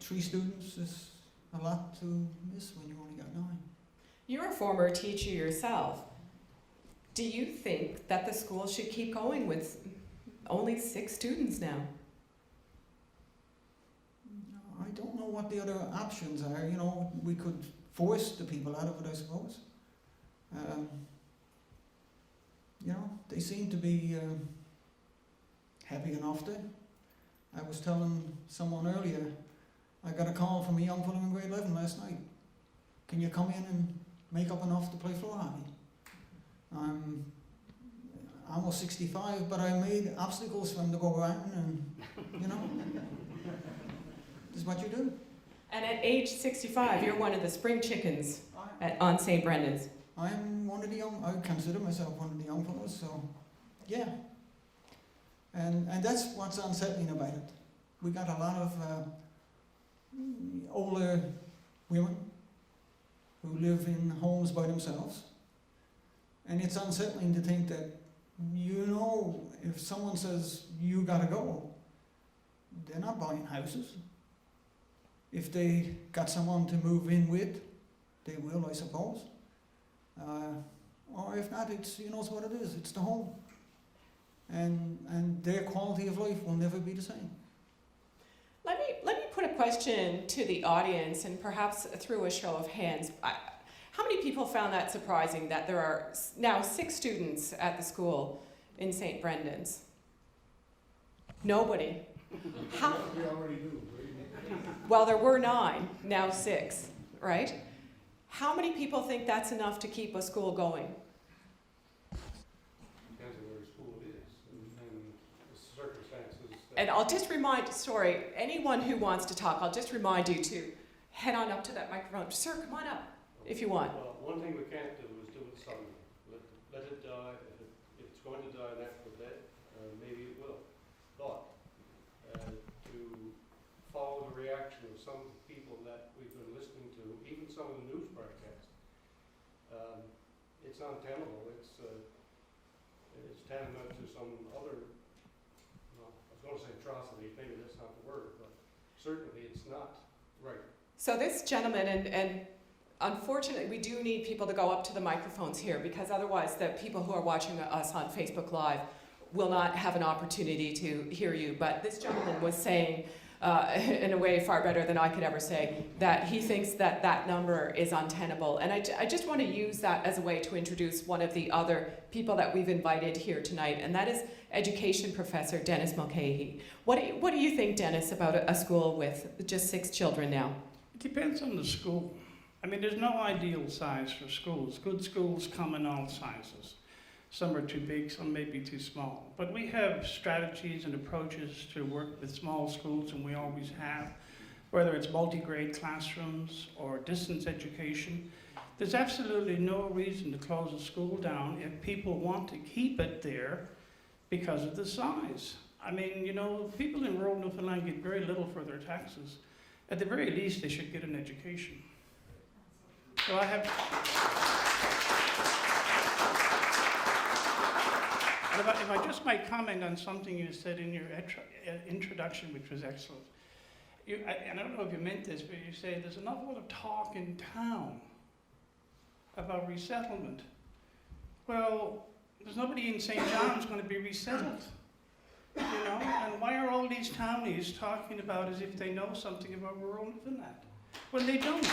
3 students is a lot to miss when you only got 9. You're a former teacher yourself. Do you think that the school should keep going with only 6 students now? I don't know what the other options are. We could force the people out of it, I suppose. They seem to be happy enough there. I was telling someone earlier, I got a call from a young fellow in grade 11 last night. Can you come in and make up enough to play floor hockey? I'm almost 65, but I made obstacles for him to go around and, this is what you do. And at age 65, you're one of the spring chickens on St. Brendan's. I'm one of the I consider myself one of the young fellows, so yeah. And that's what's unsettling about it. We got a lot of older women who live in homes by themselves. And it's unsettling to think that, if someone says, you gotta go, they're not buying houses. If they got someone to move in with, they will, I suppose. Or if not, it's what it is. It's the home. And their quality of life will never be the same. Let me put a question to the audience, and perhaps through a show of hands. How many people found that surprising that there are now 6 students at the school in St. Brendan's? Nobody. How? We already do. Well, there were 9, now 6, right? How many people think that's enough to keep a school going? Depends on where the school is and the circumstances. And I'll just remind, anyone who wants to talk, I'll just remind you to head on up to that microphone. Sir, come on up if you want. Well, one thing we can't do is do it suddenly. Let it die. If it's going to die natural death, maybe it will. But to follow the reaction of some of the people that we've been listening to, even some of the news broadcasts, it's untenable. It's tantamount to some other, I was going to say atrocities, maybe that's not the word, but certainly it's not right. So this gentleman, and unfortunately we do need people to go up to the microphones here, because otherwise the people who are watching us on Facebook Live will not have an opportunity to hear you. But this gentleman was saying, in a way far better than I could ever say, that he thinks that that number is untenable. And I just want to use that as a way to introduce one of the other people that we've invited here tonight, and that is education professor Dennis Mulcahy. What do you think, Dennis, about a school with just 6 children now? It depends on the school. I mean, there's no ideal size for schools. Good schools come in all sizes. Some are too big, some may be too small. But we have strategies and approaches to work with small schools, and we always have, whether it's multi-grade classrooms or distance education. There's absolutely no reason to close a school down if people want to keep it there because of the size. I mean, people in rural Newfoundland get very little for their taxes. At the very least, they should get an education. So if I just might comment on something you said in your introduction, which was excellent. And I don't know if you meant this, but you say there's an awful lot of talk in town about resettlement. Well, there's nobody in St. John's going to be resettled. And why are all these townies talking about as if they know something about rural Newfoundland when they don't?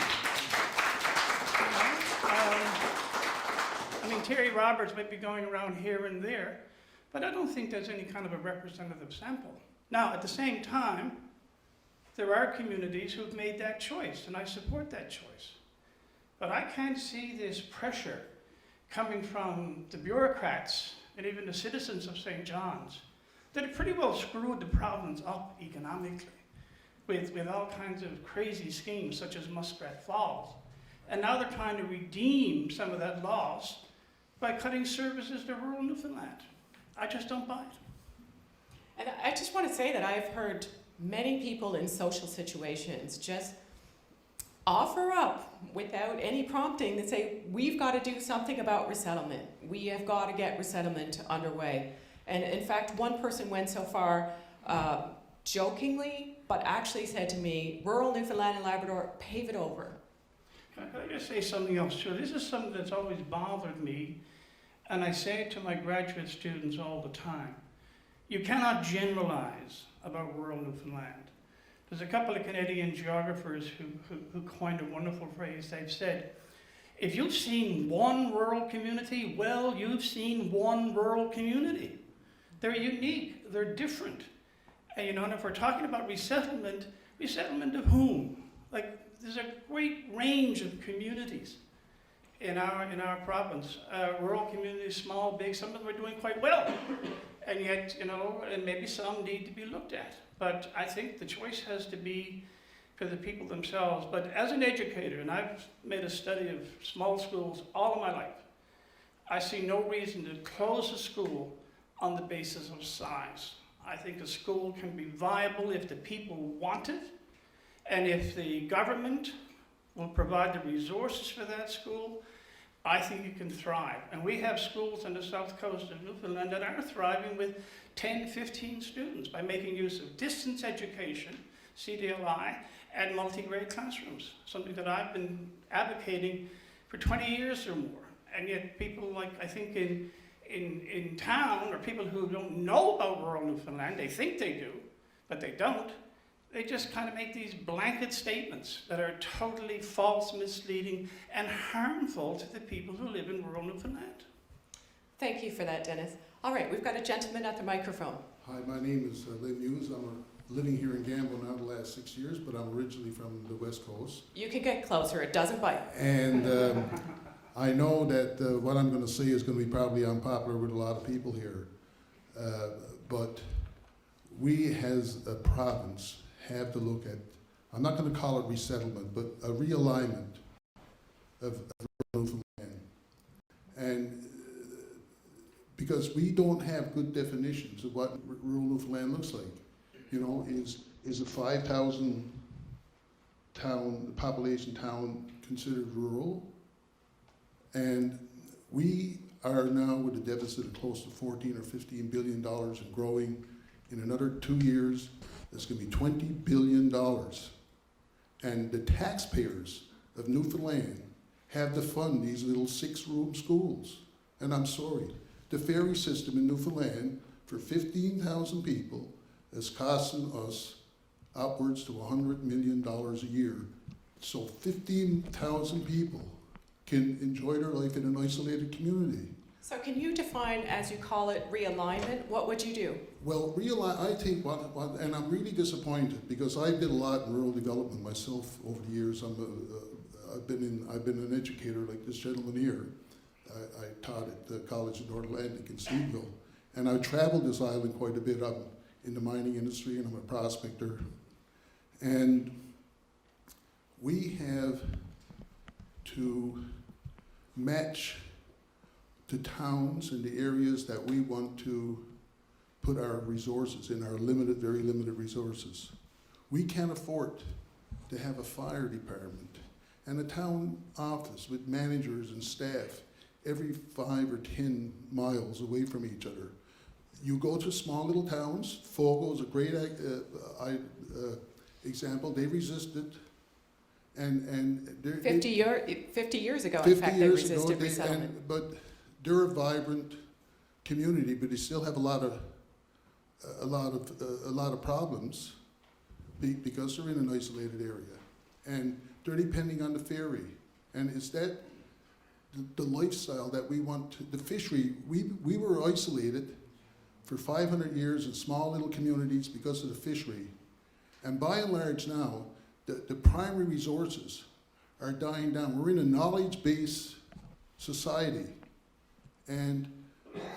I mean, Terry Roberts might be going around here and there, but I don't think there's any kind of a representative sample. Now, at the same time, there are communities who've made that choice, and I support that choice. But I can't see this pressure coming from the bureaucrats and even the citizens of St. John's that have pretty well screwed the province up economically with all kinds of crazy schemes such as Muskrat Falls. And now they're trying to redeem some of that loss by cutting services to rural Newfoundland. I just don't buy it. And I just want to say that I've heard many people in social situations just offer up without any prompting that say, we've got to do something about resettlement. We have got to get resettlement underway. And in fact, one person went so far jokingly but actually said to me, rural Newfoundland and Labrador, pave it over. Can I just say something else too? This is something that's always bothered me, and I say it to my graduate students all the time. You cannot generalize about rural Newfoundland. There's a couple of Canadian geographers who coined a wonderful phrase. They've said, if you've seen one rural community, well, you've seen one rural community. They're unique, they're different. And you know, and if we're talking about resettlement, resettlement of whom? Like, there's a great range of communities in our province. Rural communities, small, big, some of them are doing quite well. And yet, you know, and maybe some need to be looked at. But I think the choice has to be for the people themselves. But as an educator, and I've made a study of small schools all of my life, I see no reason to close a school on the basis of size. I think a school can be viable if the people want it, and if the government will provide the resources for that school, I think it can thrive. And we have schools on the south coast of Newfoundland that are thriving with 10, 15 students by making use of distance education, CDLI, and multi-grade classrooms, something that I've been advocating for 20 years or more. And yet people like, I think in town, or people who don't know about rural Newfoundland, they think they do, but they don't. They just kind of make these blanket statements that are totally false, misleading, and harmful to the people who live in rural Newfoundland. Thank you for that, Dennis. All right, we've got a gentleman at the microphone. Hi, my name is Lynn Hughes. I'm living here in Gambo now the last 6 years, but I'm originally from the West Coast. You can get closer, it doesn't bite. And I know that what I'm going to say is going to be probably unpopular with a lot of people here, but we as a province have to look at, I'm not going to call it resettlement, but a realignment of Newfoundland. And because we don't have good definitions of what rural Newfoundland looks like. You know, is a 5,000 population town considered rural? And we are now with a deficit of close to $14 or $15 billion and growing. In another 2 years, there's going to be $20 billion. And the taxpayers of Newfoundland have to fund these little 6-room schools. And I'm sorry, the ferry system in Newfoundland for 15,000 people is costing us upwards to $100 million a year. So 15,000 people can enjoy their life in an isolated community. So can you define, as you call it, realignment? What would you do? Well, I think and I'm really disappointed because I did a lot in rural development myself over the years. I've been an educator like this gentleman here. I taught at the College of North Atlantic in Steveville, and I traveled this island quite a bit. I'm in the mining industry, and I'm a prospector. And we have to match the towns and the areas that we want to put our resources in, our limited, very limited resources. We can't afford to have a fire department and a town office with managers and staff every 5 or 10 miles away from each other. You go to small little towns, Fogo is a great example, they resisted, and 50 years ago, in fact, they resisted resettlement. But they're a vibrant community, but they still have a lot of problems because they're in an isolated area, and they're depending on the ferry. And is that the lifestyle that we want to, the fishery? We were isolated for 500 years in small little communities because of the fishery, and by and large now, the primary resources are dying down. We're in a knowledge-based society, and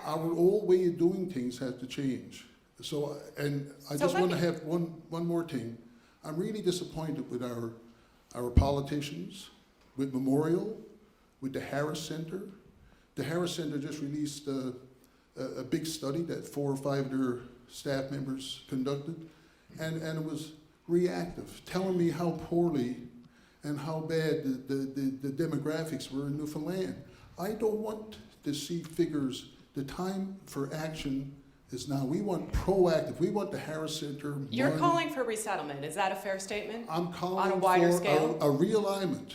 our old way of doing things has to change. So, and I just want to have one more thing. I'm really disappointed with our politicians, with Memorial, with the Harris Centre. The Harris Centre just released a big study that 4 or 5 of their staff members conducted, and it was reactive, telling me how poorly and how bad the demographics were in Newfoundland. I don't want to see figures. The time for action is now we want proactive, we want the Harris Centre. You're money. calling for resettlement, is that a fair statement? I'm calling on a wider for scale? a realignment.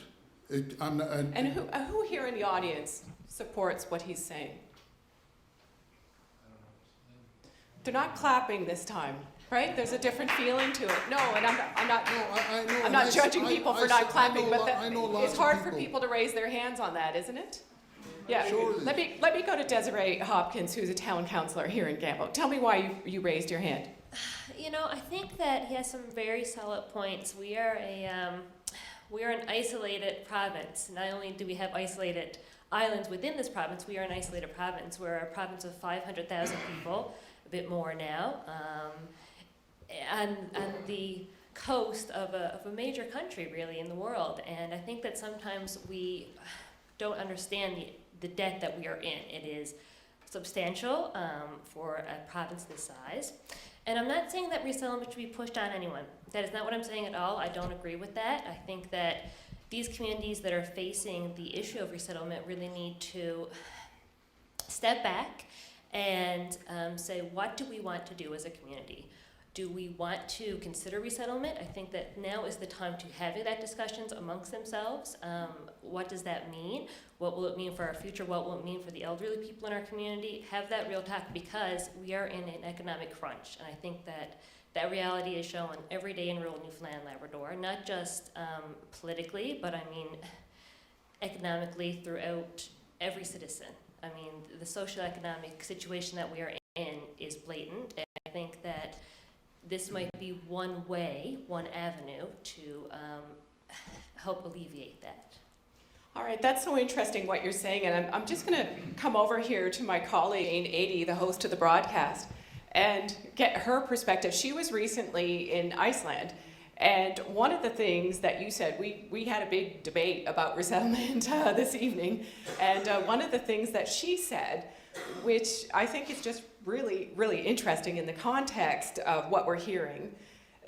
And who here in the audience supports what he's saying? They're not clapping this time, right? There's a different feeling to it. No, and I'm not judging people for not clapping, but it's hard for people to raise their hands on that, isn't it? Yeah. Sure it is. Let me go to Desiree Hopkins, who's a town councillor here in Gambo. Tell me why you raised your hand. You know, I think that he has some very solid points. We are an isolated province. Not only do we have isolated islands within this province, we are an isolated province. We're a province of 500,000 people, a bit more now, and the coast of a major country, really, in the world. And I think that sometimes we don't understand the debt that we are in. It is substantial for a province this size. And I'm not saying that resettlement should be pushed on anyone. That is not what I'm saying at all. I don't agree with that. I think that these communities that are facing the issue of resettlement really need to step back and say, what do we want to do as a community? Do we want to consider resettlement? I think that now is the time to have that discussions amongst themselves. What does that mean? What will it mean for our future? What will it mean for the elderly people in our community? Have that real talk, because we are in an economic crunch. And I think that that reality is shown every day in rural Newfoundland and Labrador, not just politically, but I mean economically throughout every citizen. I mean, the socioeconomic situation that we are in is blatant, and I think that this might be one way, one avenue to help alleviate that. All right, that's so interesting what you're saying, and I'm just going to come over here to my colleague, Jane Adey, the host of the broadcast, and get her perspective. She was recently in Iceland, and one of the things that you said, we had a big debate about resettlement this evening, and one of the things that she said, which I think is just really, really interesting in the context of what we're hearing,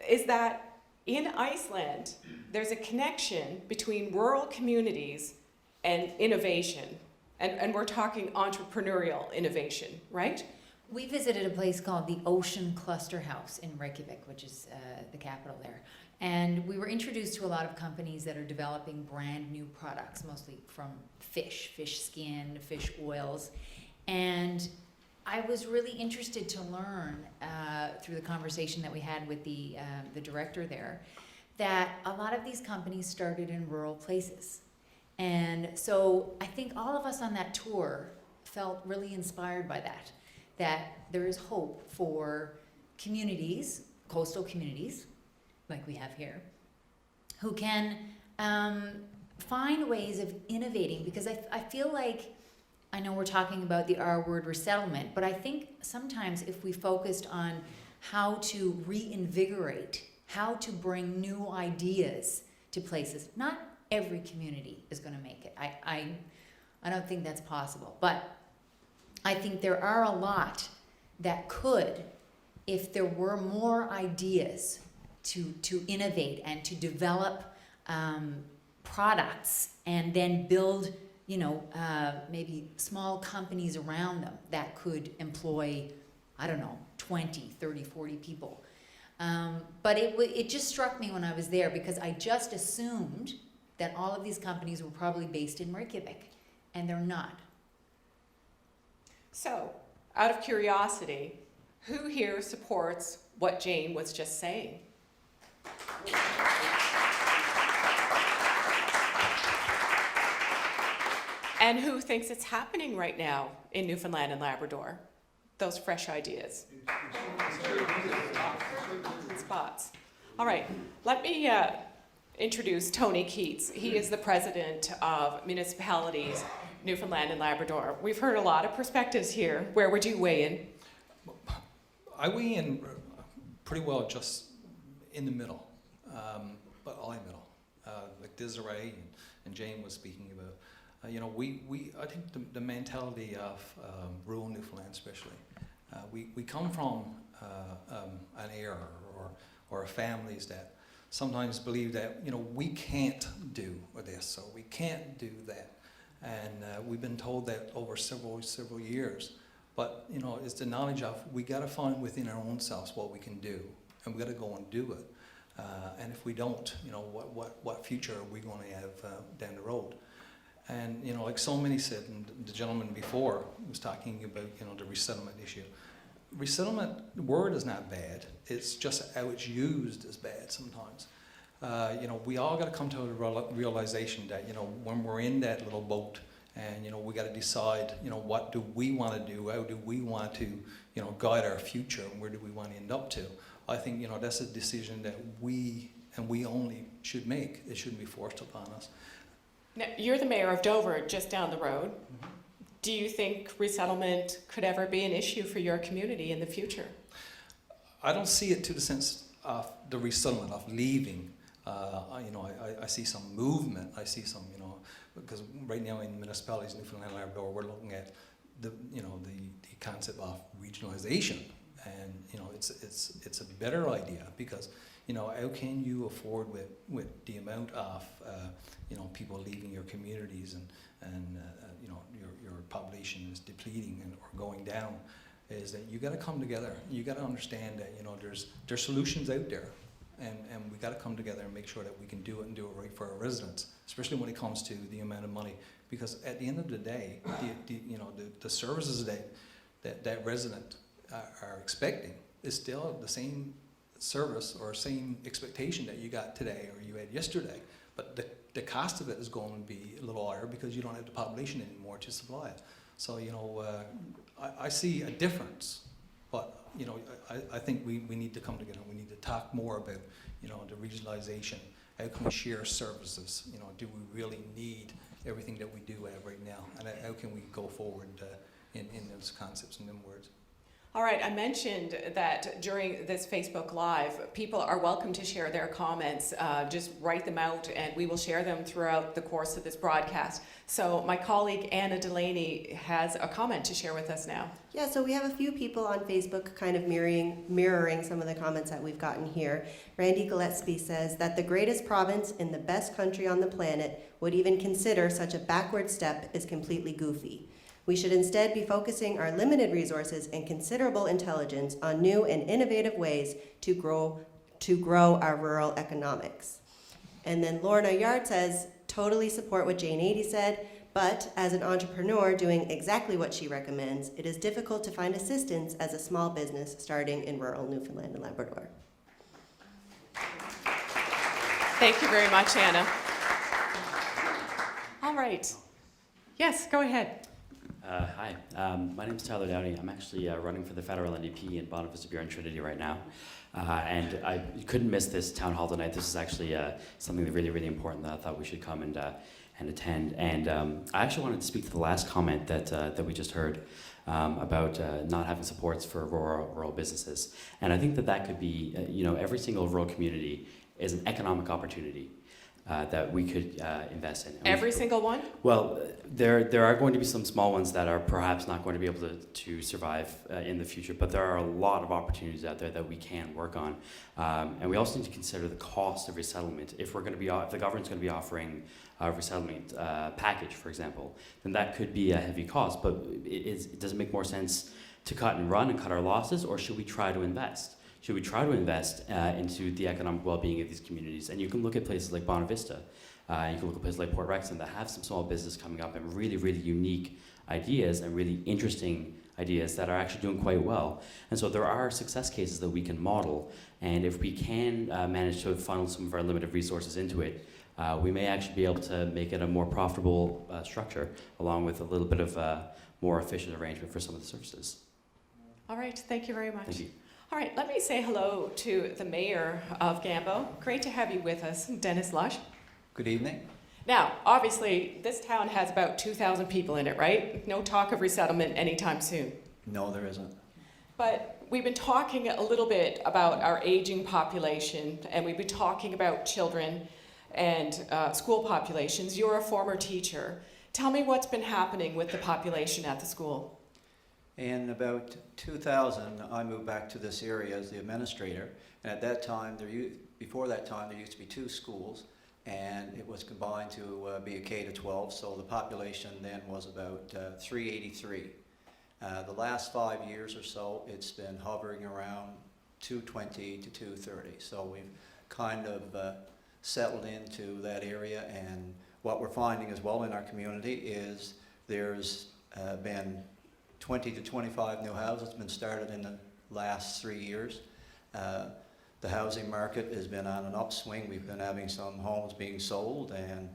is that in Iceland, there's a connection between rural communities and innovation. And we're talking entrepreneurial innovation, right? We visited a place called the Ocean Cluster House in Reykjavik, which is the capital there. And we were introduced to a lot of companies that are developing brand new products, mostly from fish skin, fish oils. And I was really interested to learn through the conversation that we had with the director there, that a lot of these companies started in rural places. And so I think all of us on that tour felt really inspired by that there is hope for communities, coastal communities, like we have here, who can find ways of innovating, because I feel like, I know we're talking about the R word, resettlement, but I think sometimes if we focused on how to reinvigorate, how to bring new ideas to places, not every community is going to make it. I don't think that's possible, but I think there are a lot that could, if there were more ideas to innovate and to develop products and then build, maybe small companies around them that could employ, 20, 30, 40 people. But it just struck me when I was there, because I just assumed that all of these companies were probably based in Reykjavik, and they're not. So, out of curiosity, who here supports what Jane was just saying? And who thinks it's happening right now in Newfoundland and Labrador? Those fresh ideas. Spots. All right, let me introduce Tony Keats. He is the president of Municipalities Newfoundland and Labrador. We've heard a lot of perspectives here. Where would you weigh in? I weigh in pretty well just in the middle, but all in the middle. Like Desiree and Jane was speaking about. I think the mentality of rural Newfoundland especially, we come from an era or families that sometimes believe that, we can't do this or we can't do that. And we've been told that over several years. But, you know, it's the knowledge of, we gotta find within our own selves what we can do, and we gotta go and do it. And if we don't, you know, what future are we gonna have down the road? And, you know, like so many said, and the gentleman before was talking about, you know, the resettlement issue. Resettlement, the word is not bad, it's just how it's used is bad sometimes. You know, we all gotta come to a realization that, you know, when we're in that little boat, and, you know, we gotta decide, you know, what do we wanna do, how do we want to, you know, guide our future, and where do we wanna end up to? I think, you know, that's a decision that we, and we only, should make. It shouldn't be forced upon us. Now, you're the mayor of Dover, just down the road. Do you think resettlement could ever be an issue for your community in the future? I don't see it to the sense of the resettlement, of leaving. You know, I see some movement. I see some, you know, because right now in municipalities, Newfoundland and Labrador, we're looking at the, you know, the concept of regionalization, and, you know, it's a better idea, because, you know, how can you afford with the amount of you know, people leaving your communities, and you know, your population is depleting or going down, is that you got to come together. You got to understand that, you know, there's solutions out there, and we got to come together and make sure that we can do it and do it right for our residents, especially when it comes to the amount of money. Because at the end of the day, you know, the services that resident are expecting is still the same service or same expectation that you got today or you had yesterday, but the cost of it is going to be a little higher because you don't have the population anymore to supply it. So, you know, I see a difference, but, you know, I think we need to come together. We need to talk more about, you know, the regionalization. How can we share services? You know, do we really need everything that we do have right now? And how can we go forward in those concepts and them words? All right, I mentioned that during this Facebook Live, people are welcome to share their comments. Just write them out and we will share them throughout the course of this broadcast. So my colleague Anna Delaney has a comment to share with us now. Yeah, so we have a few people on Facebook kind of mirroring some of the comments that we've gotten here. Randy Gillespie says that the greatest province in the best country on the planet would even consider such a backward step is completely goofy. We should instead be focusing our limited resources and considerable intelligence on new and innovative ways to grow our rural economics. And then Lorna Yard says, totally support what Jane 80 said, but as an entrepreneur doing exactly what she recommends, it is difficult to find assistance as a small business starting in rural Newfoundland and Labrador. Thank you very much, Anna. All right. Yes, go ahead. Hi, my name is Tyler Downey. I'm actually running for the federal NDP in Bonavista Bureau and Trinity right now. And I couldn't miss this town hall tonight. This is actually something that's really, really important that I thought we should come and attend. And I actually wanted to speak to the last comment that we just heard about not having supports for rural businesses. And I think that could be, you know, every single rural community is an economic opportunity. That we could invest in. Every single one? Well, there are going to be some small ones that are perhaps not going to be able to survive in the future, but there are a lot of opportunities out there that we can work on. And we also need to consider the cost of resettlement. If we're going to be, if the government's going to be offering a resettlement package, for example, then that could be a heavy cost. But does it make more sense to cut and run and cut our losses, or should we try to invest? Should we try to invest into the economic well-being of these communities? And you can look at places like Bonavista, you can look at places like Port Rexon that have some small business coming up and really, really unique ideas and really interesting ideas that are actually doing quite well. And so there are success cases that we can model, and if we can manage to funnel some of our limited resources into it, we may actually be able to make it a more profitable structure, along with a little bit of a more efficient arrangement for some of the services. All right, thank you very much. Thank you. All right, let me say hello to the mayor of Gambo. Great to have you with us, Dennis Lush. Good evening. Now, obviously, this town has about 2,000 people in it, right? No talk of resettlement anytime soon. No, there isn't. But we've been talking a little bit about our aging population, and we've been talking about children and school populations. You're a former teacher. Tell me what's been happening with the population at the school. In about 2000, I moved back to this area as the administrator, and at that time, before that time, there used to be 2 schools, and it was combined to be a K-12, so the population then was about 383. The last 5 years or so, it's been hovering around 220 to 230. So we've kind of settled into that area, and what we're finding as well in our community is there's been 20 to 25 new houses been started in the last 3 years. The housing market has been on an upswing. We've been having some homes being sold, and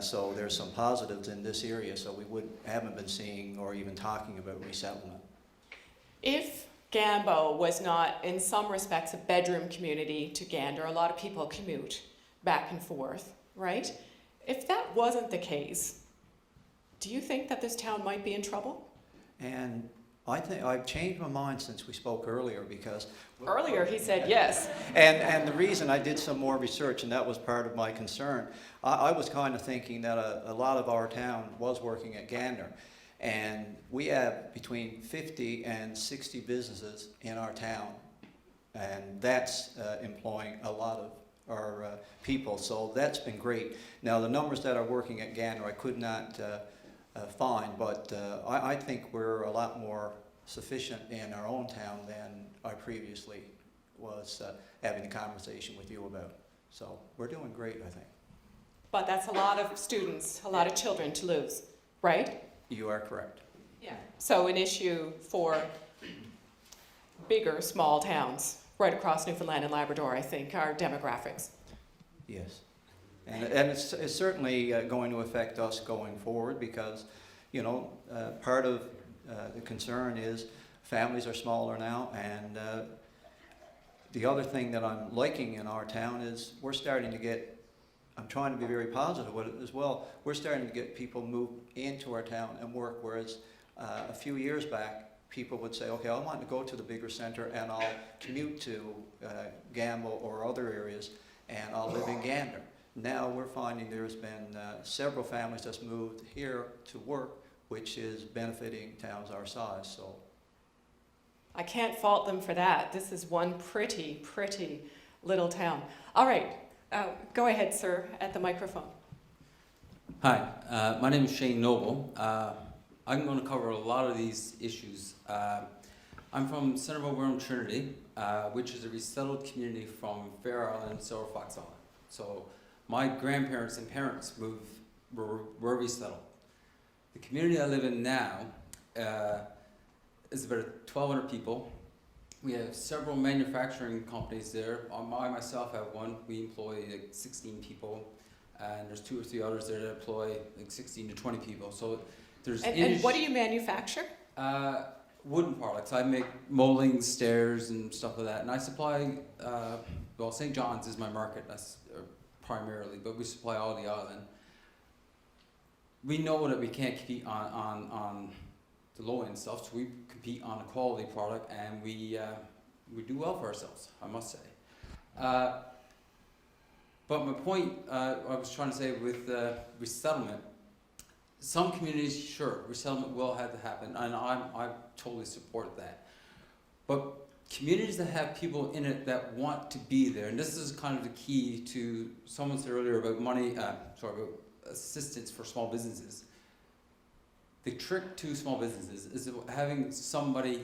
so there's some positives in this area. So we haven't been seeing or even talking about resettlement. If Gambo was not, in some respects, a bedroom community to Gander, a lot of people commute back and forth, right? If that wasn't the case, do you think that this town might be in trouble? And I think I've changed my mind since we spoke earlier, because Earlier he said yes. and the reason I did some more research, and that was part of my concern, I was kind of thinking that a lot of our town was working at Gander, and we have between 50 and 60 businesses in our town, and that's employing a lot of our people, so that's been great. Now the numbers that are working at Gander I could not find, but I think we're a lot more sufficient in our own town than I previously was having a conversation with you about. So we're doing great, I think. But that's a lot of students, a lot of children to lose, right? You are correct. Yeah. So an issue for bigger, small towns right across Newfoundland and Labrador, I think, are demographics. Yes. And it's certainly going to affect us going forward, because, you know, part of the concern is families are smaller now, and the other thing that I'm liking in our town is we're starting to get, I'm trying to be very positive with it as well, we're starting to get people move into our town and work, whereas a few years back people would say, okay, I want to go to the bigger center and I'll commute to Gambo or other areas and I'll live in Gander. Now we're finding there's been several families that's moved here to work, which is benefiting towns our size. So I can't fault them for that. This is one pretty, pretty little town. All right, go ahead, sir, at the microphone. Hi, my name is Shane Noble. I'm going to cover a lot of these issues. I'm from Centerville, Wirral, Trinity, which is a resettled community from Fair Island and Silver Fox Island. So my grandparents and parents were resettled. The community I live in now is about 1,200 people. We have several manufacturing companies there. I myself have one. We employ like 16 people, and there's 2 or 3 others there that employ like 16 to 20 people. So there's and what do you manufacture? Wooden products. I make moldings, stairs, and stuff like that. And I supply, well, St. John's is my market, that's primarily, but we supply all the island. We know that we can't compete on the low end stuff, so we compete on a quality product, and we do well for ourselves, I must say. But my point, I was trying to say with resettlement, some communities, sure, resettlement will have to happen, and I totally support that. But communities that have people in it that want to be there, and this is kind of the key to, someone said earlier about money, about assistance for small businesses. The trick to small businesses is having somebody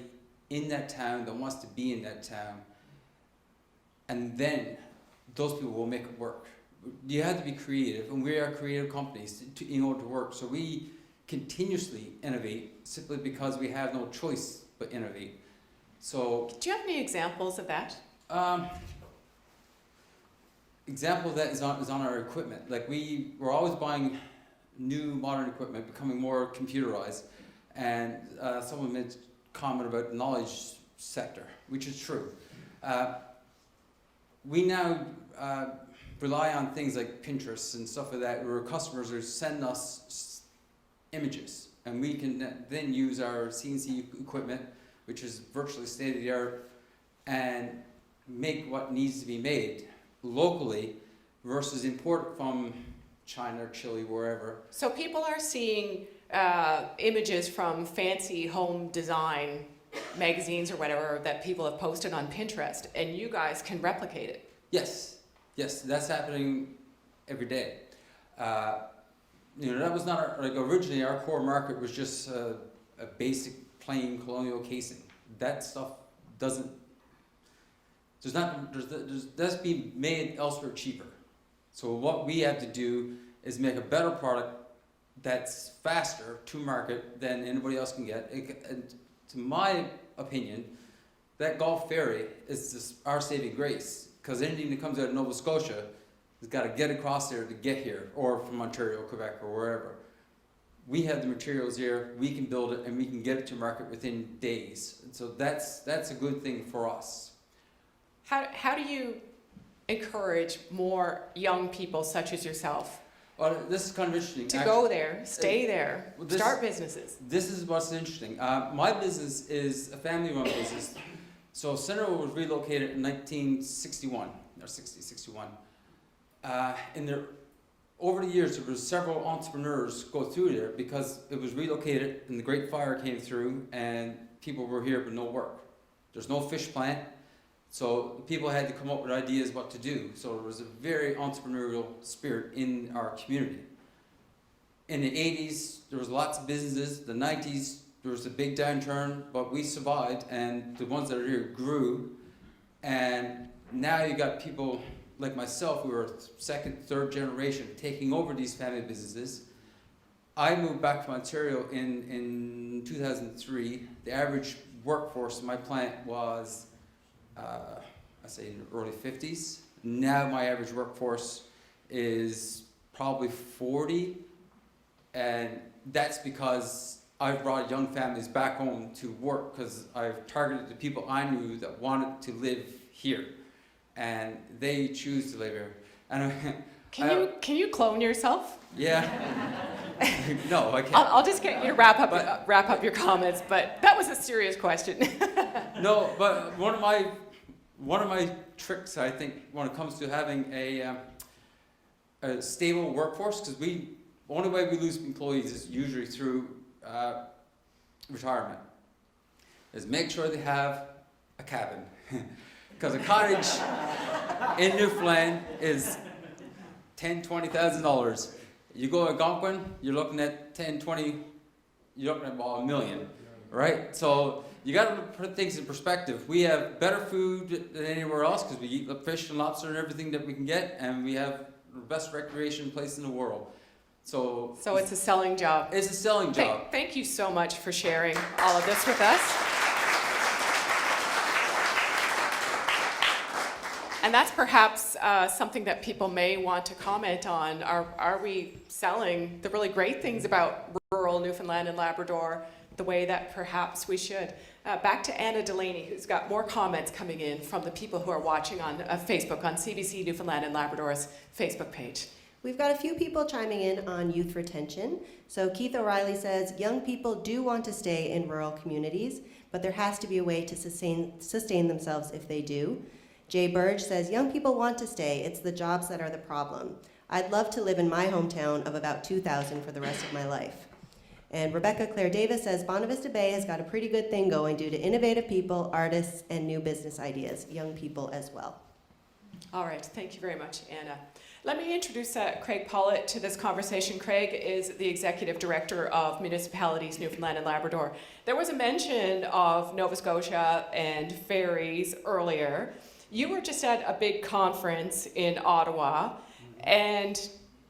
in that town that wants to be in that town, and then those people will make it work. You have to be creative, and we are creative companies in order to work. So we continuously innovate simply because we have no choice but innovate. So, do you have any examples of that? Example of that is on our equipment. Like we're always buying new modern equipment, becoming more computerized. And someone made a comment about the knowledge sector, which is true. We now rely on things like Pinterest and stuff like that, where customers are sending us images, and we can then use our CNC equipment, which is virtually state of the art, and make what needs to be made locally versus import from China or Chile, wherever. So people are seeing images from fancy home design magazines or whatever that people have posted on Pinterest, and you guys can replicate it. Yes, that's happening every day. That was not originally our core market was just a basic plain colonial casing. That stuff doesn't, that's being made elsewhere cheaper. So what we have to do is make a better product that's faster to market than anybody else can get. And to my opinion, that Gulf ferry is just our saving grace, because anything that comes out of Nova Scotia has got to get across there to get here, or from Ontario, Quebec, or wherever. We have the materials here, we can build it, and we can get it to market within days. And so that's a good thing for us. How do you encourage more young people such as yourself Well, this is kind of interesting. to go there, stay there, well, this- start businesses? This is what's interesting. My business is a family-run business. So Centre was relocated in 1961, or 61. Over the years, there were several entrepreneurs go through there because it was relocated and the Great Fire came through and people were here but no work. There's no fish plant, so people had to come up with ideas what to do. So there was a very entrepreneurial spirit in our community. In the 80s, there was lots of businesses. The 90s, there was a big downturn, but we survived, and the ones that are here grew. And now you got people like myself who are second, third generation taking over these family businesses. I moved back from Ontario in 2003. The average workforce in my plant was, I say in the early 50s. Now my average workforce is probably 40. And that's because I've brought young families back home to work because I've targeted the people I knew that wanted to live here. And they choose to live here. And Can you clone yourself? yeah. No, I can't. I'll just get you to wrap up your comments, but that was a serious question. No, but one of my tricks, I think, when it comes to having a stable workforce, because the only way we lose employees is usually through retirement, is make sure they have a cabin. Because a cottage in Newfoundland is $10,000-$20,000. You go to Algonquin, you're looking at you're looking at about $1 million, right? So you got to put things in perspective. We have better food than anywhere else because we eat fish and lobster and everything that we can get, and we have the best recreation place in the world. So it's a selling job. It's a selling job. Thank you so much for sharing all of this with us. And that's perhaps something that people may want to comment on. Are we selling the really great things about rural Newfoundland and Labrador the way that perhaps we should? Back to Anna Delaney, who's got more comments coming in from the people who are watching on Facebook, on CBC Newfoundland and Labrador's Facebook page. We've got a few people chiming in on youth retention. So Keith O'Reilly says, young people do want to stay in rural communities, but there has to be a way to sustain themselves if they do. Jay Burge says, young people want to stay. It's the jobs that are the problem. I'd love to live in my hometown of about 2,000 for the rest of my life. And Rebecca Claire Davis says, Bonavista Bay has got a pretty good thing going due to innovative people, artists, and new business ideas, young people as well. All right, thank you very much, Anna. Let me introduce Craig Pollitt to this conversation. Craig is the Executive Director of Municipalities Newfoundland and Labrador. There was a mention of Nova Scotia and ferries earlier. You were just at a big conference in Ottawa, and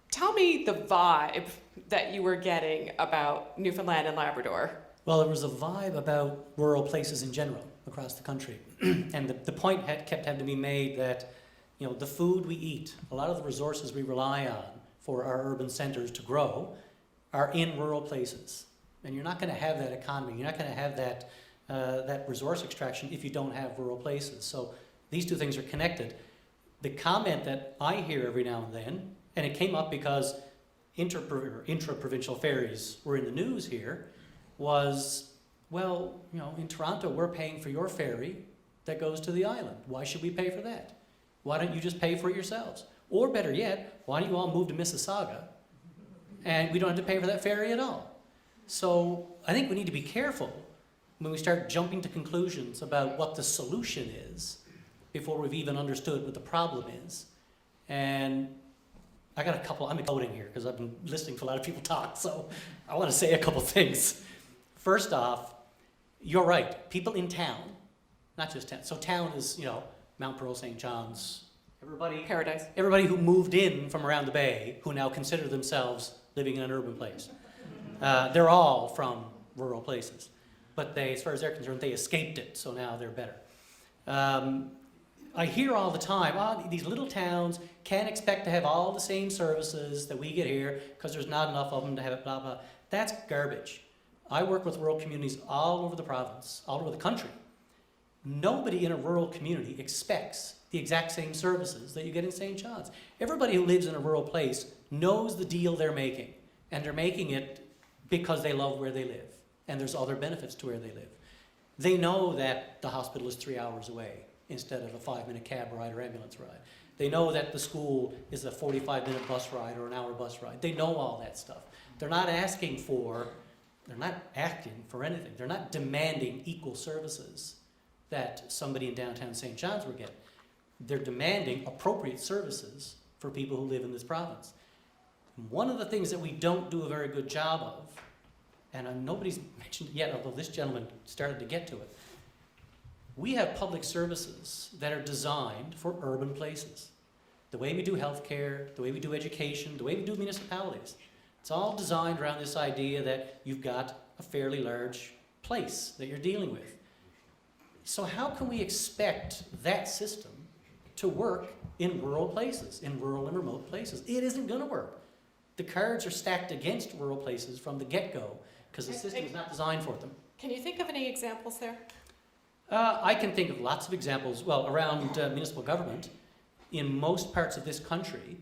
tell me the vibe that you were getting about Newfoundland and Labrador. Well, there was a vibe about rural places in general across the country. And the point kept having to be made that, you know, the food we eat, a lot of the resources we rely on for our urban centers to grow are in rural places. And you're not going to have that economy. You're not going to have that resource extraction if you don't have rural places. So these two things are connected. The comment that I hear every now and then, and it came up because intra-provincial ferries were in the news here, was, well, you know, in Toronto we're paying for your ferry that goes to the island. Why should we pay for that? Why don't you just pay for it yourselves? Or better yet, why don't you all move to Mississauga and we don't have to pay for that ferry at all? So I think we need to be careful when we start jumping to conclusions about what the solution is before we've even understood what the problem is. And I got a couple, I'm voting here because I've been listening to a lot of people talk, so I want to say a couple things. First off, You're right. People in town, not just town. So town is, Mount Pearl, St. John's, Paradise. everybody who moved in from around the bay who now consider themselves living in an urban place. They're all from rural places. But they, as far as they're concerned, they escaped it, so now they're better. I hear all the time, these little towns can't expect to have all the same services that we get here because there's not enough of them to have it, blah, blah. That's garbage. I work with rural communities all over the province, all over the country. Nobody in a rural community expects the exact same services that you get in St. John's. Everybody who lives in a rural place knows the deal they're making, and they're making it because they love where they live, and there's other benefits to where they live. They know that the hospital is 3 hours away instead of a 5-minute cab ride or ambulance ride. They know that the school is a 45-minute bus ride or an hour bus ride. They know all that stuff. They're not asking for anything. They're not demanding equal services that somebody in downtown St. John's would get. They're demanding appropriate services for people who live in this province. One of the things that we don't do a very good job of, and nobody's mentioned it yet, although this gentleman started to get to it, we have public services that are designed for urban places. The way we do healthcare, the way we do education, the way we do municipalities. It's all designed around this idea that you've got a fairly large place that you're dealing with. So how can we expect that system to work in rural places, in rural and remote places? It isn't going to work. The cards are stacked against rural places from the get-go because the system is not designed for them. Can you think of any examples there? I can think of lots of examples. Well, around municipal government, in most parts of this country,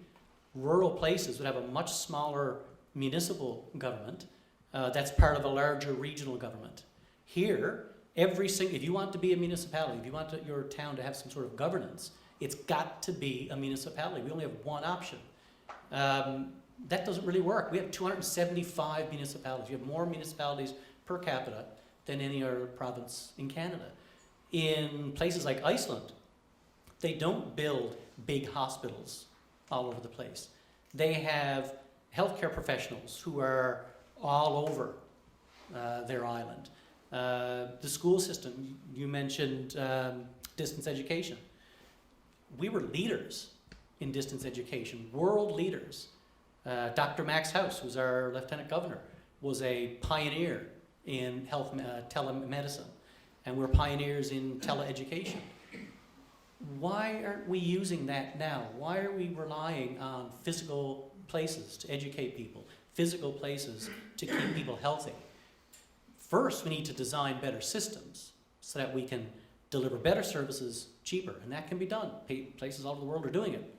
rural places would have a much smaller municipal government that's part of a larger regional government. Here, if you want to be a municipality, if you want your town to have some sort of governance, it's got to be a municipality. We only have one option. That doesn't really work. We have 275 municipalities. We have more municipalities per capita than any other province in Canada. In places like Iceland, they don't build big hospitals all over the place. They have healthcare professionals who are all over their island. The school system, you mentioned distance education. We were leaders in distance education, world leaders. Dr. Max House, who's our lieutenant governor, was a pioneer in health telemedicine, and we're pioneers in teleeducation. Why aren't we using that now? Why are we relying on physical places to educate people, physical places to keep people healthy? First, we need to design better systems so that we can deliver better services cheaper, and that can be done. Places all over the world are doing it.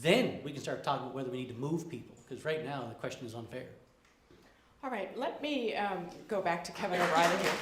Then we can start talking about whether we need to move people, because right now the question is unfair. All right, let me go back to Kevin O'Reilly here.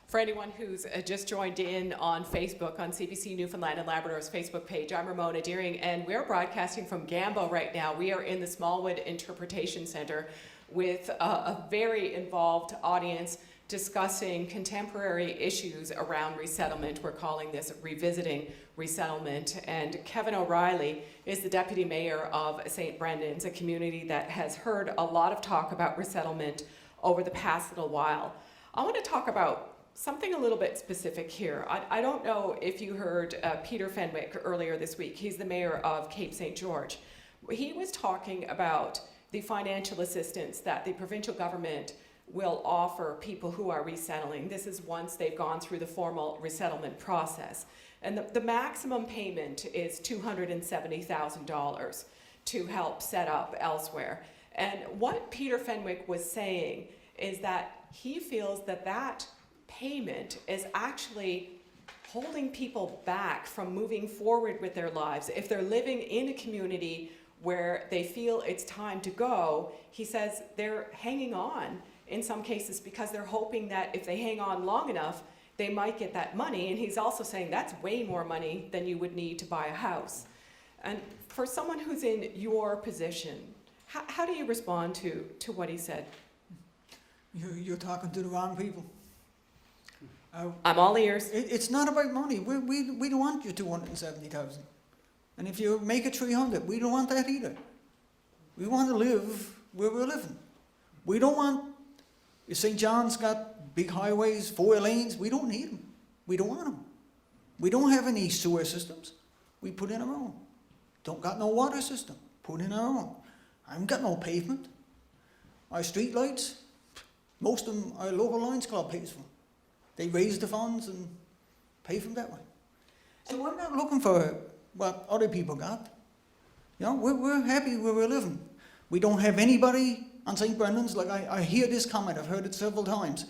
For anyone who's just joined in on Facebook, on CBC Newfoundland and Labrador's Facebook page, I'm Ramona Deering, and we're broadcasting from Gambo right now. We are in the Smallwood Interpretation Centre with a very involved audience discussing contemporary issues around resettlement. We're calling this Revisiting Resettlement. And Kevin O'Reilly is the Deputy Mayor of St. Brendan's, a community that has heard a lot of talk about resettlement over the past little while. I want to talk about something a little bit specific here. I don't know if you heard Peter Fenwick earlier this week. He's the mayor of Cape St. George. He was talking about the financial assistance that the provincial government will offer people who are resettling. This is once they've gone through the formal resettlement process. And the maximum payment is $270,000 to help set up elsewhere. And what Peter Fenwick was saying is that he feels that that payment is actually holding people back from moving forward with their lives. If they're living in a community where they feel it's time to go, he says they're hanging on in some cases because they're hoping that if they hang on long enough, they might get that money. And he's also saying that's way more money than you would need to buy a house. And for someone who's in your position, how do you respond to what he said? You're talking to the wrong people. I'm all ears. It's not about money. We don't want your 270,000. And if you make it 300, we don't want that either. We want to live where we're living. We don't want, if St. John's got big highways, 4 lanes, we don't need them. We don't want them. We don't have any sewer systems. We put in our own. Don't got no water system. Put in our own. I haven't got no pavement. Our street lights, most of them our local Lions Club pays for. They raise the funds and pay for them that way. So I'm not looking for what other people got. You know, we're happy where we're living. We don't have anybody on St. Brendan's, like I hear this comment, I've heard it several times,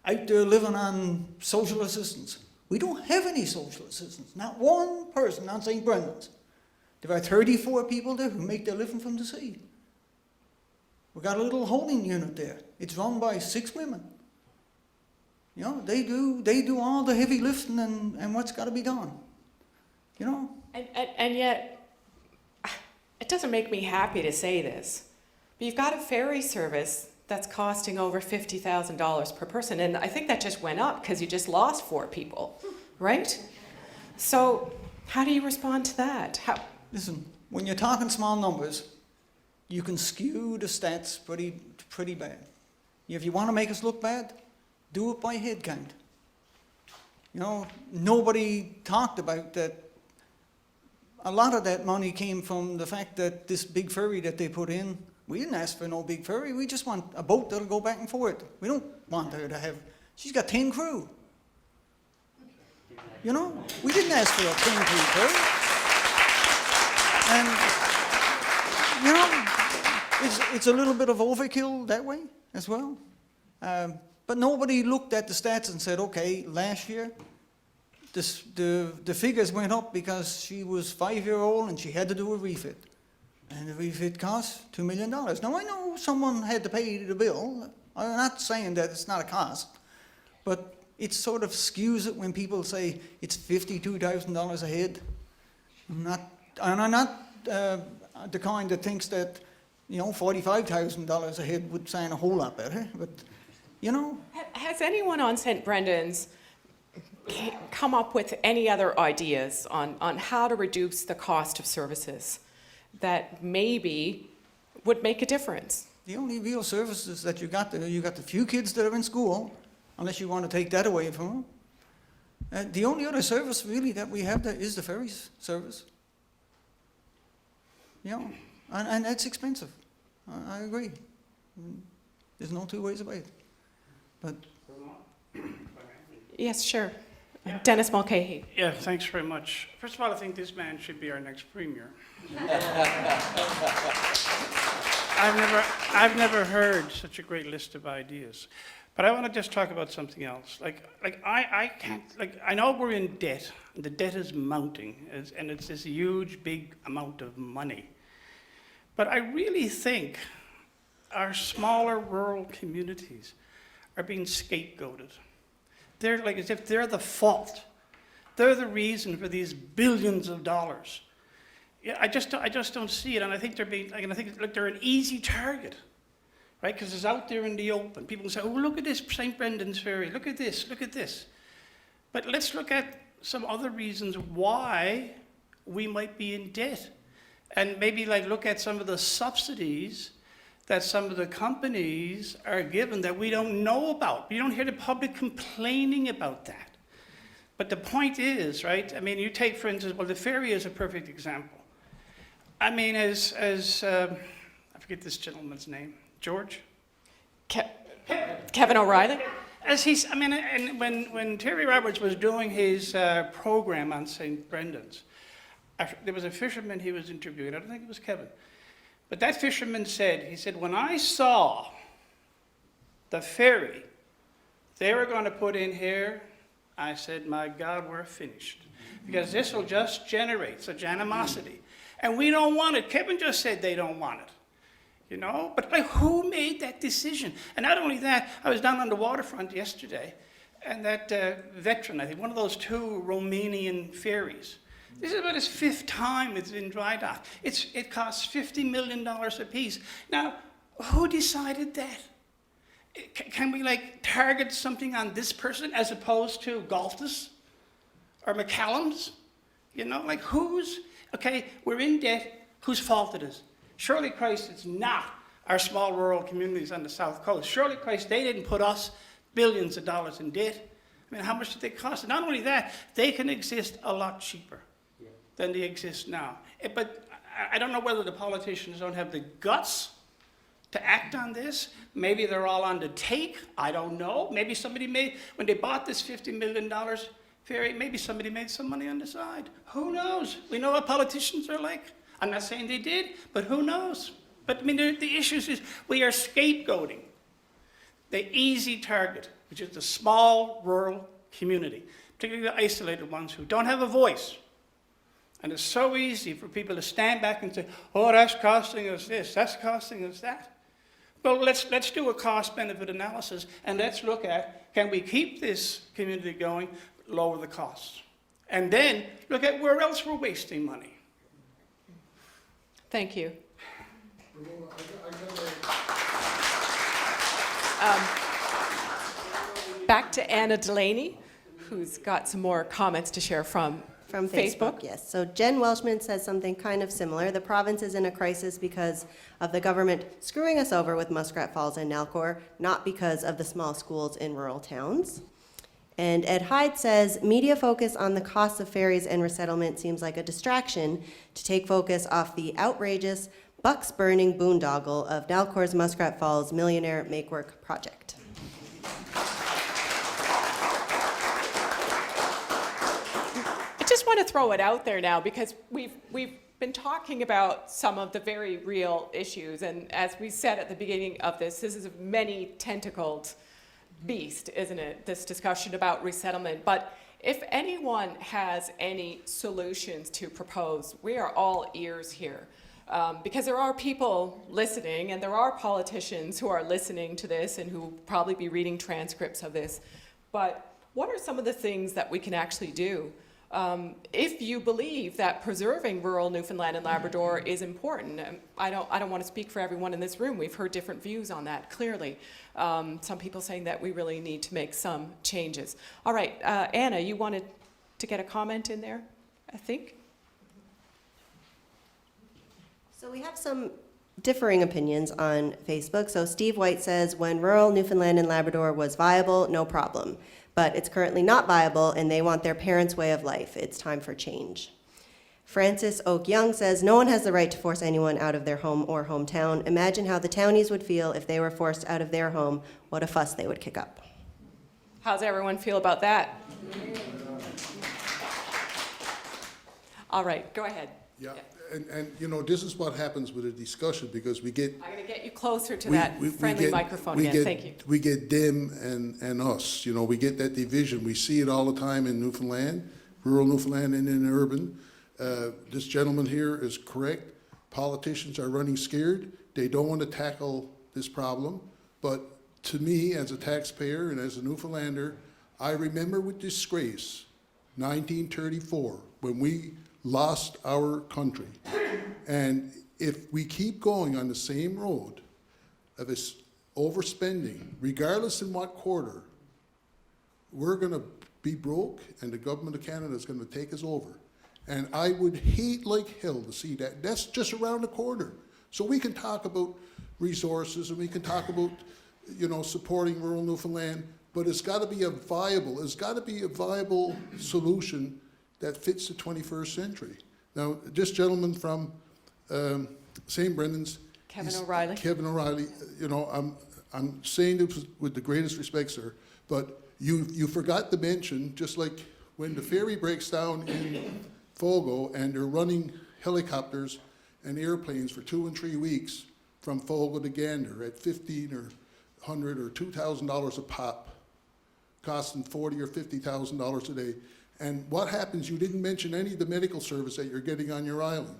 out there living on social assistance. We don't have any social assistance, not one person on St. Brendan's. There are 34 people there who make their living from the sea. We've got a little holding unit there. It's run by 6 women. You know, they do all the heavy lifting and what's got to be done. You know? And yet, it doesn't make me happy to say this, but you've got a ferry service that's costing over $50,000 per person, and I think that just went up because you just lost 4 people, right? So how do you respond to that? Listen, when you're talking small numbers, you can skew the stats pretty bad. If you want to make us look bad, do it by head count. You know, nobody talked about that. A lot of that money came from the fact that this big ferry that they put in, we didn't ask for no big ferry, we just want a boat that'll go back and forth. We don't want her to have, she's got 10 crew. You know, we didn't ask for a 10 crew ferry. And, you know, it's a little bit of overkill that way as well. But nobody looked at the stats and said, okay, last year, the figures went up because she was 5-year-old and she had to do a refit. And the refit cost $2 million. Now, I know someone had to pay the bill. I'm not saying that it's not a cost, but it sort of skews it when people say it's $52,000 a head. I'm not the kind that thinks that, you know, $45,000 a head would sound a whole lot better, but, you know. Has anyone on St. Brendan's come up with any other ideas on how to reduce the cost of services that maybe would make a difference? The only real services that you got there, you got the few kids that are in school, unless you want to take that away from them. The only other service really that we have there is the ferries service. You know, and that's expensive. I agree. There's no 2 ways about it. But Yes, sure. Dennis Mulcahy. Yeah, thanks very much. First of all, I think this man should be our next premier. I've never heard such a great list of ideas. But I want to just talk about something else. I can't, I know we're in debt, and the debt is mounting, and it's this huge, big amount of money. But I really think our smaller rural communities are being scapegoated. They're like as if they're the fault. They're the reason for these billions of dollars. Yeah, I just don't see it, and I think they're being, and I think they're an easy target, right? Because it's out there in the open. People say, "Oh, look at this St. Brendan's ferry. Look at this. Look at this." But let's look at some other reasons why we might be in debt, and maybe look at some of the subsidies that some of the companies are given that we don't know about. We don't hear the public complaining about that. But the point is, right, I mean, you take, for instance, well, the ferry is a perfect example. I mean, as I forget this gentleman's name, George? Kevin O'Reilly? As he's, I mean, and when Terry Roberts was doing his program on St. Brendan's, there was a fisherman he was interviewing, I don't think it was Kevin, but that fisherman said, he said, when I saw the ferry they were going to put in here, I said, my God, we're finished. Because this will just generate such animosity. And we don't want it. Kevin just said they don't want it. You know, but who made that decision? And not only that, I was down on the waterfront yesterday, and that veteran, I think, one of those 2 Romanian ferries, this is about his 5th time it's in dry dock. It costs $50 million a piece. Now, who decided that? Can we target something on this person as opposed to Galtus or McCallum's? You know, who's, okay, we're in debt, whose fault it is? Shirley Christ is not our small rural communities on the south coast. Shirley Christ, they didn't put us billions of dollars in debt. I mean, how much did they cost? Not only that, they can exist a lot cheaper than they exist now. But I don't know whether the politicians don't have the guts to act on this. Maybe they're all on the take. I don't know. Maybe somebody made, when they bought this $50 million ferry, maybe somebody made some money on the side. Who knows? We know what politicians are like. I'm not saying they did, but who knows? But I mean, the issue is we are scapegoating the easy target, which is the small rural community, particularly the isolated ones who don't have a voice. And it's so easy for people to stand back and say, oh, that's costing us this, that's costing us that. Well, let's do a cost-benefit analysis, and let's look at, can we keep this community going, lower the costs? And then look at where else we're wasting money. Thank you. Back to Anna Delaney, who's got some more comments to share from Facebook. Yes. So Jen Welshman says something kind of similar. The province is in a crisis because of the government screwing us over with Muskrat Falls and Nalcor, not because of the small schools in rural towns. And Ed Hyde says, media focus on the costs of ferries and resettlement seems like a distraction to take focus off the outrageous, bucks-burning boondoggle of Nalcor's Muskrat Falls Millionaire Make-Work project. I just want to throw it out there now because we've been talking about some of the very real issues, and as we said at the beginning of this is a many-tentacled beast, isn't it, this discussion about resettlement. But if anyone has any solutions to propose, we are all ears here. Because there are people listening, and there are politicians who are listening to this and who will probably be reading transcripts of this. But what are some of the things that we can actually do? If you believe that preserving rural Newfoundland and Labrador is important, I don't want to speak for everyone in this room. We've heard different views on that, clearly. Some people saying that we really need to make some changes. All right, Anna, you wanted to get a comment in there, I think? So we have some differing opinions on Facebook. So Steve White says, when rural Newfoundland and Labrador was viable, no problem. But it's currently not viable, and they want their parents' way of life. It's time for change. Francis Oak Young says, no one has the right to force anyone out of their home or hometown. Imagine how the townies would feel if they were forced out of their home. What a fuss they would kick up. How's everyone feel about that? All right, go ahead. Yeah. And you know, this is what happens with a discussion, because we get... I'm going to get you closer to that friendly microphone again. Thank you. We get them and us. You know, we get that division. We see it all the time in Newfoundland, rural Newfoundland and in urban. This gentleman here is correct. Politicians are running scared. They don't want to tackle this problem. But to me, as a taxpayer and as a Newfoundlander, I remember with disgrace 1934, when we lost our country. And if we keep going on the same road of this overspending, regardless in what quarter, we're going to be broke, and the government of Canada is going to take us over. And I would hate like hell to see that. That's just around the corner. So we can talk about resources, and we can talk about, you know, supporting rural Newfoundland, but it's got to be a viable solution that fits the 21st century. Now, this gentleman from St. Brendan's, Kevin O'Reilly, you know, I'm saying this with the greatest respect, sir, but you forgot to mention, just like when the ferry breaks down in Fogo and they're running helicopters and airplanes for 2 and 3 weeks from Fogo to Gander at $1,500 or $100 or $2,000 a pop, costing $40,000 or $50,000 a day. And what happens, you didn't mention any of the medical service that you're getting on your island.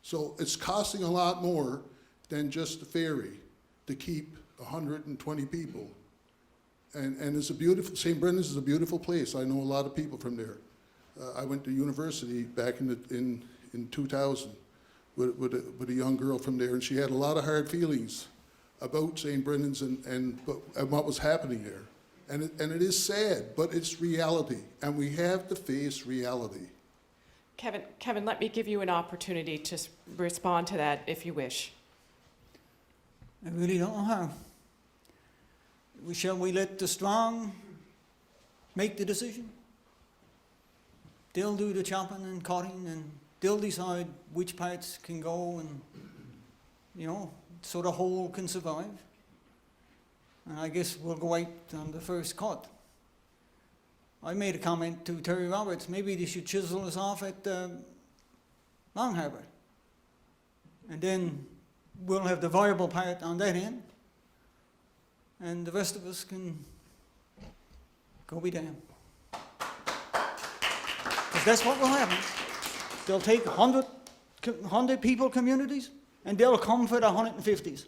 So it's costing a lot more than just the ferry to keep 120 people. And it's a beautiful, St. Brendan's is a beautiful place. I know a lot of people from there. I went to university back in 2000 with a young girl from there, and she had a lot of hard feelings about St. Brendan's and what was happening there. And it is sad, but it's reality, and we have to face reality. Kevin, let me give you an opportunity to respond to that if you wish. I really don't know how. Shall we let the strong make the decision? They'll do the chopping and cutting, and they'll decide which parts can go, and, you know, so the whole can survive. And I guess we'll go out on the first cut. I made a comment to Terry Roberts, maybe they should chisel us off at Long Harbour. And then we'll have the viable part on that end, and the rest of us can go be damned. Because that's what will happen. They'll take 100 people communities, and they'll come for the 150s.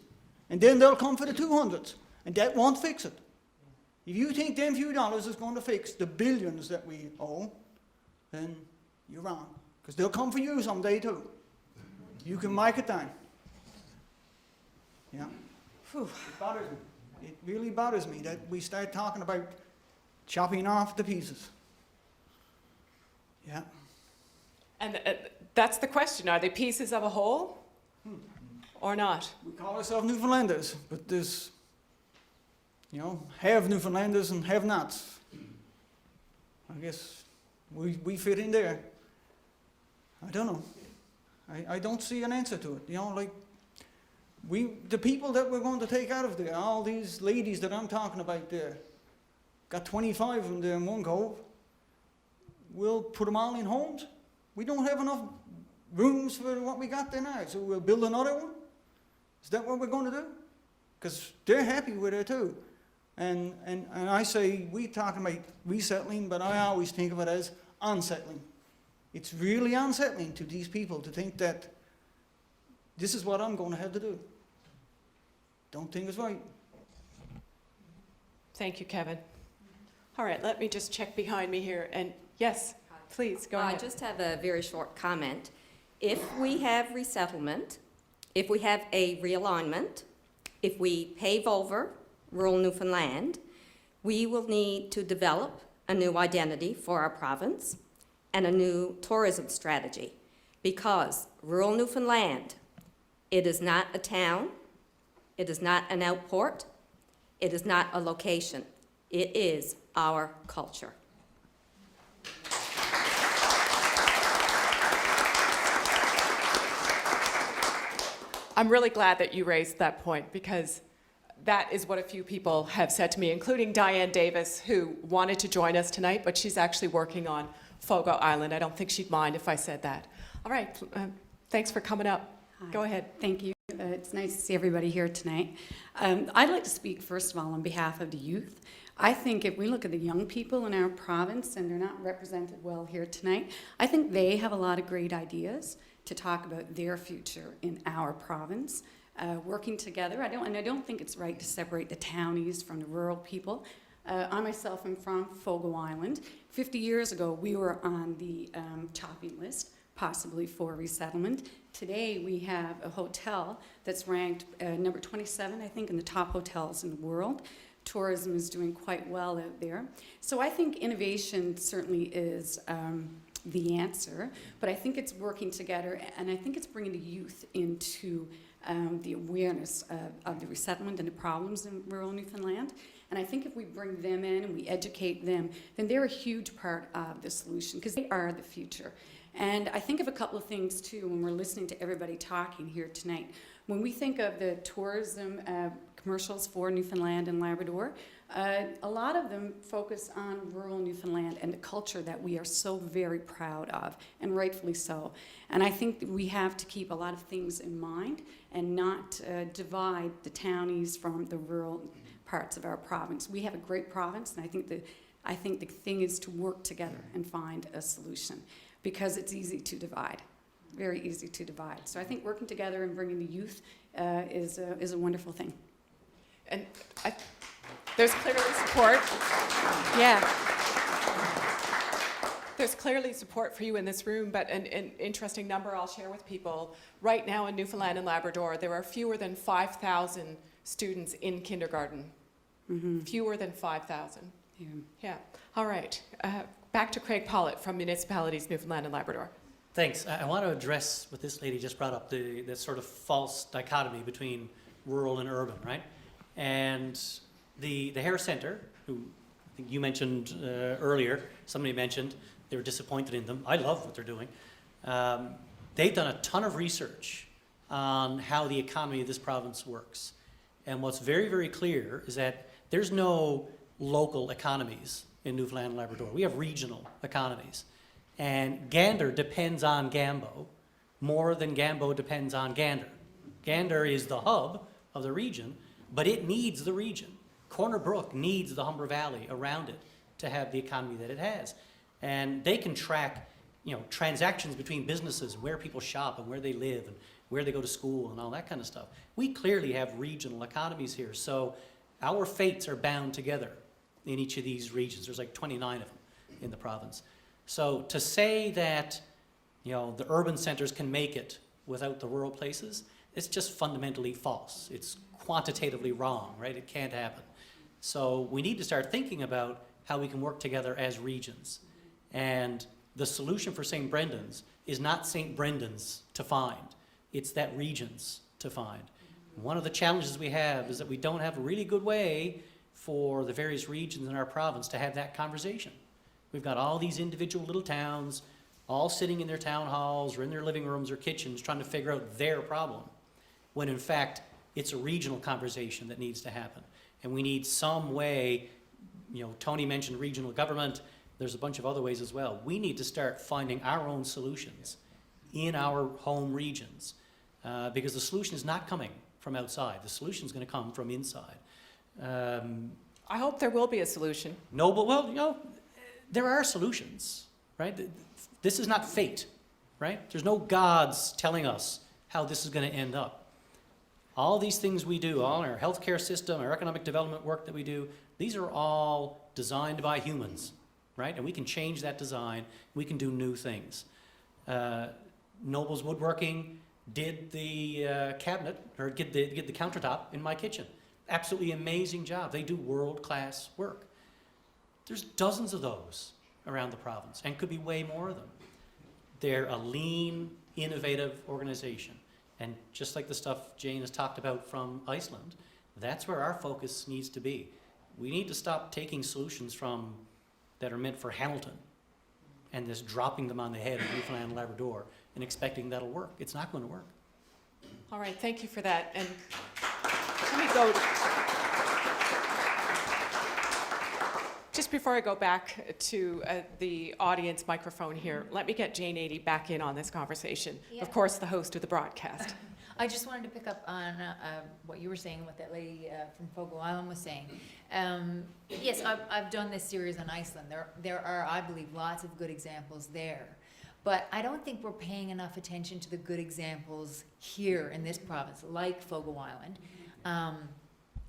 And then they'll come for the 200s, and that won't fix it. If you think them few dollars is going to fix the billions that we owe, then you're wrong. Because they'll come for you someday too. You can mark it down. Yeah. Whew. It bothers me. It really bothers me that we start talking about chopping off the pieces. Yeah. And that's the question. Are they pieces of a whole or not? We call ourselves Newfoundlanders, but there's, you know, have Newfoundlanders and have nots. I guess we fit in there. I don't know. I don't see an answer to it. You know, like, the people that we're going to take out of there, all these ladies that I'm talking about there, got 25 of them there in one cove. We'll put them all in homes. We don't have enough rooms for what we got there now, so we'll build another one. Is that what we're going to do? Because they're happy with it too. And I say, we talking about resettling, but I always think of it as unsettling. It's really unsettling to these people to think that this is what I'm going to have to do. Don't think it's right. Thank you, Kevin. All right, let me just check behind me here. And yes, please, go ahead. I just have a very short comment. If we have resettlement, if we have a realignment, if we pave over rural Newfoundland, we will need to develop a new identity for our province and a new tourism strategy, because rural Newfoundland, it is not a town, it is not an outport, it is not a location, it is our culture. I'm really glad that you raised that point, because that is what a few people have said to me, including Diane Davis, who wanted to join us tonight, but she's actually working on Fogo Island. I don't think she'd mind if I said that. All right, thanks for coming up. Hi. Go ahead. Thank you. It's nice to see everybody here tonight. I'd like to speak, first of all, on behalf of the youth. I think if we look at the young people in our province, and they're not represented well here tonight, I think they have a lot of great ideas to talk about their future in our province. Working together, I don't think it's right to separate the townies from the rural people. I myself am from Fogo Island. 50 years ago, we were on the chopping list, possibly for resettlement. Today, we have a hotel that's ranked number 27, I think, in the top hotels in the world. Tourism is doing quite well out there. So I think innovation certainly is the answer, but I think it's working together, and I think it's bringing the youth into the awareness of the resettlement and the problems in rural Newfoundland. And I think if we bring them in and we educate them, then they're a huge part of the solution, because they are the future. And I think of a couple of things too when we're listening to everybody talking here tonight. When we think of the tourism commercials for Newfoundland and Labrador, a lot of them focus on rural Newfoundland and the culture that we are so very proud of, and rightfully so. And I think that we have to keep a lot of things in mind and not divide the townies from the rural parts of our province. We have a great province, and I think the thing is to work together and find a solution, because it's easy to divide, very easy to divide. So I think working together and bringing the youth is a wonderful thing. And there's clearly support. Yeah. There's clearly support for you in this room, but an interesting number I'll share with people. Right now in Newfoundland and Labrador, there are fewer than 5,000 students in kindergarten. Mm-hmm. Fewer than 5,000. Yeah. Yeah. All right. Back to Craig Pollitt from Municipalities Newfoundland and Labrador. Thanks. I want to address what this lady just brought up, the sort of false dichotomy between rural and urban, right? And the Hair Centre, who I think you mentioned earlier, somebody mentioned they were disappointed in them. I love what they're doing. They've done a ton of research on how the economy of this province works. And what's very, very clear is that there's no local economies in Newfoundland and Labrador. We have regional economies. And Gander depends on Gambo more than Gambo depends on Gander. Gander is the hub of the region, but it needs the region. Corner Brook needs the Humber Valley around it to have the economy that it has. And they can track, transactions between businesses, where people shop and where they live and where they go to school and all that kind of stuff. We clearly have regional economies here, so our fates are bound together in each of these regions. There's like 29 of them in the province. So to say that, the urban centers can make it without the rural places, it's just fundamentally false. It's quantitatively wrong, right? It can't happen. So we need to start thinking about how we can work together as regions. And the solution for St. Brendan's is not St. Brendan's to find. It's that regions to find. One of the challenges we have is that we don't have a really good way for the various regions in our province to have that conversation. We've got all these individual little towns all sitting in their town halls or in their living rooms or kitchens trying to figure out their problem, when in fact it's a regional conversation that needs to happen. And we need some way, Tony mentioned regional government, there's a bunch of other ways as well. We need to start finding our own solutions in our home regions, because the solution is not coming from outside. The solution is going to come from inside. I hope there will be a solution. No, but there are solutions, right? This is not fate, right? There's no gods telling us how this is going to end up. All these things we do, all our healthcare system, our economic development work that we do, these are all designed by humans, right? And we can change that design. We can do new things. Noble's Woodworking did the cabinet, or get the countertop in my kitchen. Absolutely amazing job. They do world-class work. There's dozens of those around the province, and could be way more of them. They're a lean, innovative organization. And just like the stuff Jane has talked about from Iceland, that's where our focus needs to be. We need to stop taking solutions that are meant for Hamilton and just dropping them on the head of Newfoundland and Labrador and expecting that'll work. It's not going to work. All right, thank you for that. And let me go. Just before I go back to the audience microphone here, let me get Jane Adey back in on this conversation. Yeah. Of course, the host of the broadcast. I just wanted to pick up on what you were saying, what that lady from Fogo Island was saying. Yes, I've done this series on Iceland. There are, I believe, lots of good examples there. But I don't think we're paying enough attention to the good examples here in this province, like Fogo Island,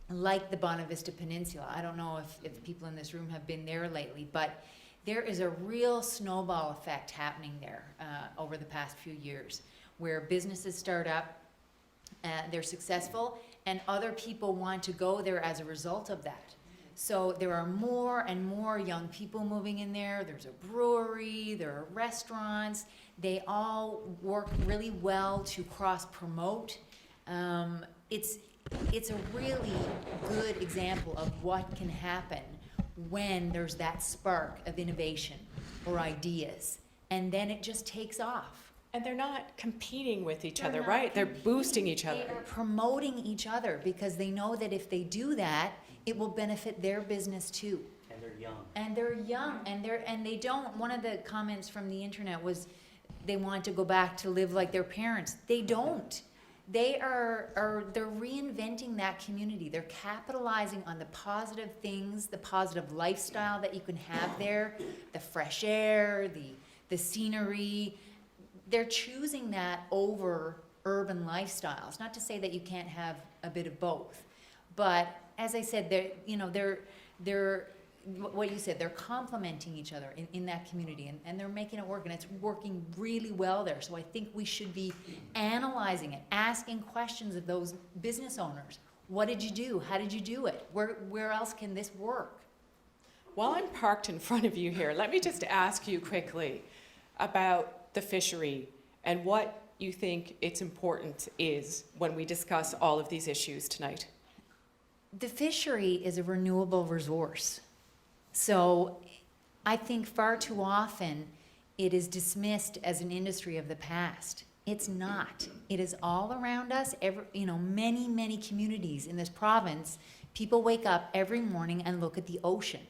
like the Bonavista Peninsula. I don't know if people in this room have been there lately, but there is a real snowball effect happening there over the past few years, where businesses start up, they're successful, and other people want to go there as a result of that. So there are more and more young people moving in there. There's a brewery, there are restaurants. They all work really well to cross-promote. It's a really good example of what can happen when there's that spark of innovation or ideas, and then it just takes off. And they're not competing with each They're other, not right? They're competing. boosting each other. They are promoting each other because they know that if they do that, it will benefit their business too. And they're young. And they're young, and they don't. One of the comments from the internet was they want to go back to live like their parents. They don't. They're reinventing that community. They're capitalizing on the positive things, the positive lifestyle that you can have there, the fresh air, the scenery. They're choosing that over urban lifestyles. Not to say that you can't have a bit of both, but as I said, they're what you said, they're complementing each other in that community, and they're making it work, and it's working really well there. So I think we should be analyzing it, asking questions of those business owners. What did you do? How did you do it? Where else can this work? While I'm parked in front of you here, let me just ask you quickly about the fishery and what you think its importance is when we discuss all of these issues tonight. The fishery is a renewable resource. So I think far too often it is dismissed as an industry of the past. It's not. It is all around us. Many, many communities in this province, people wake up every morning and look at the ocean.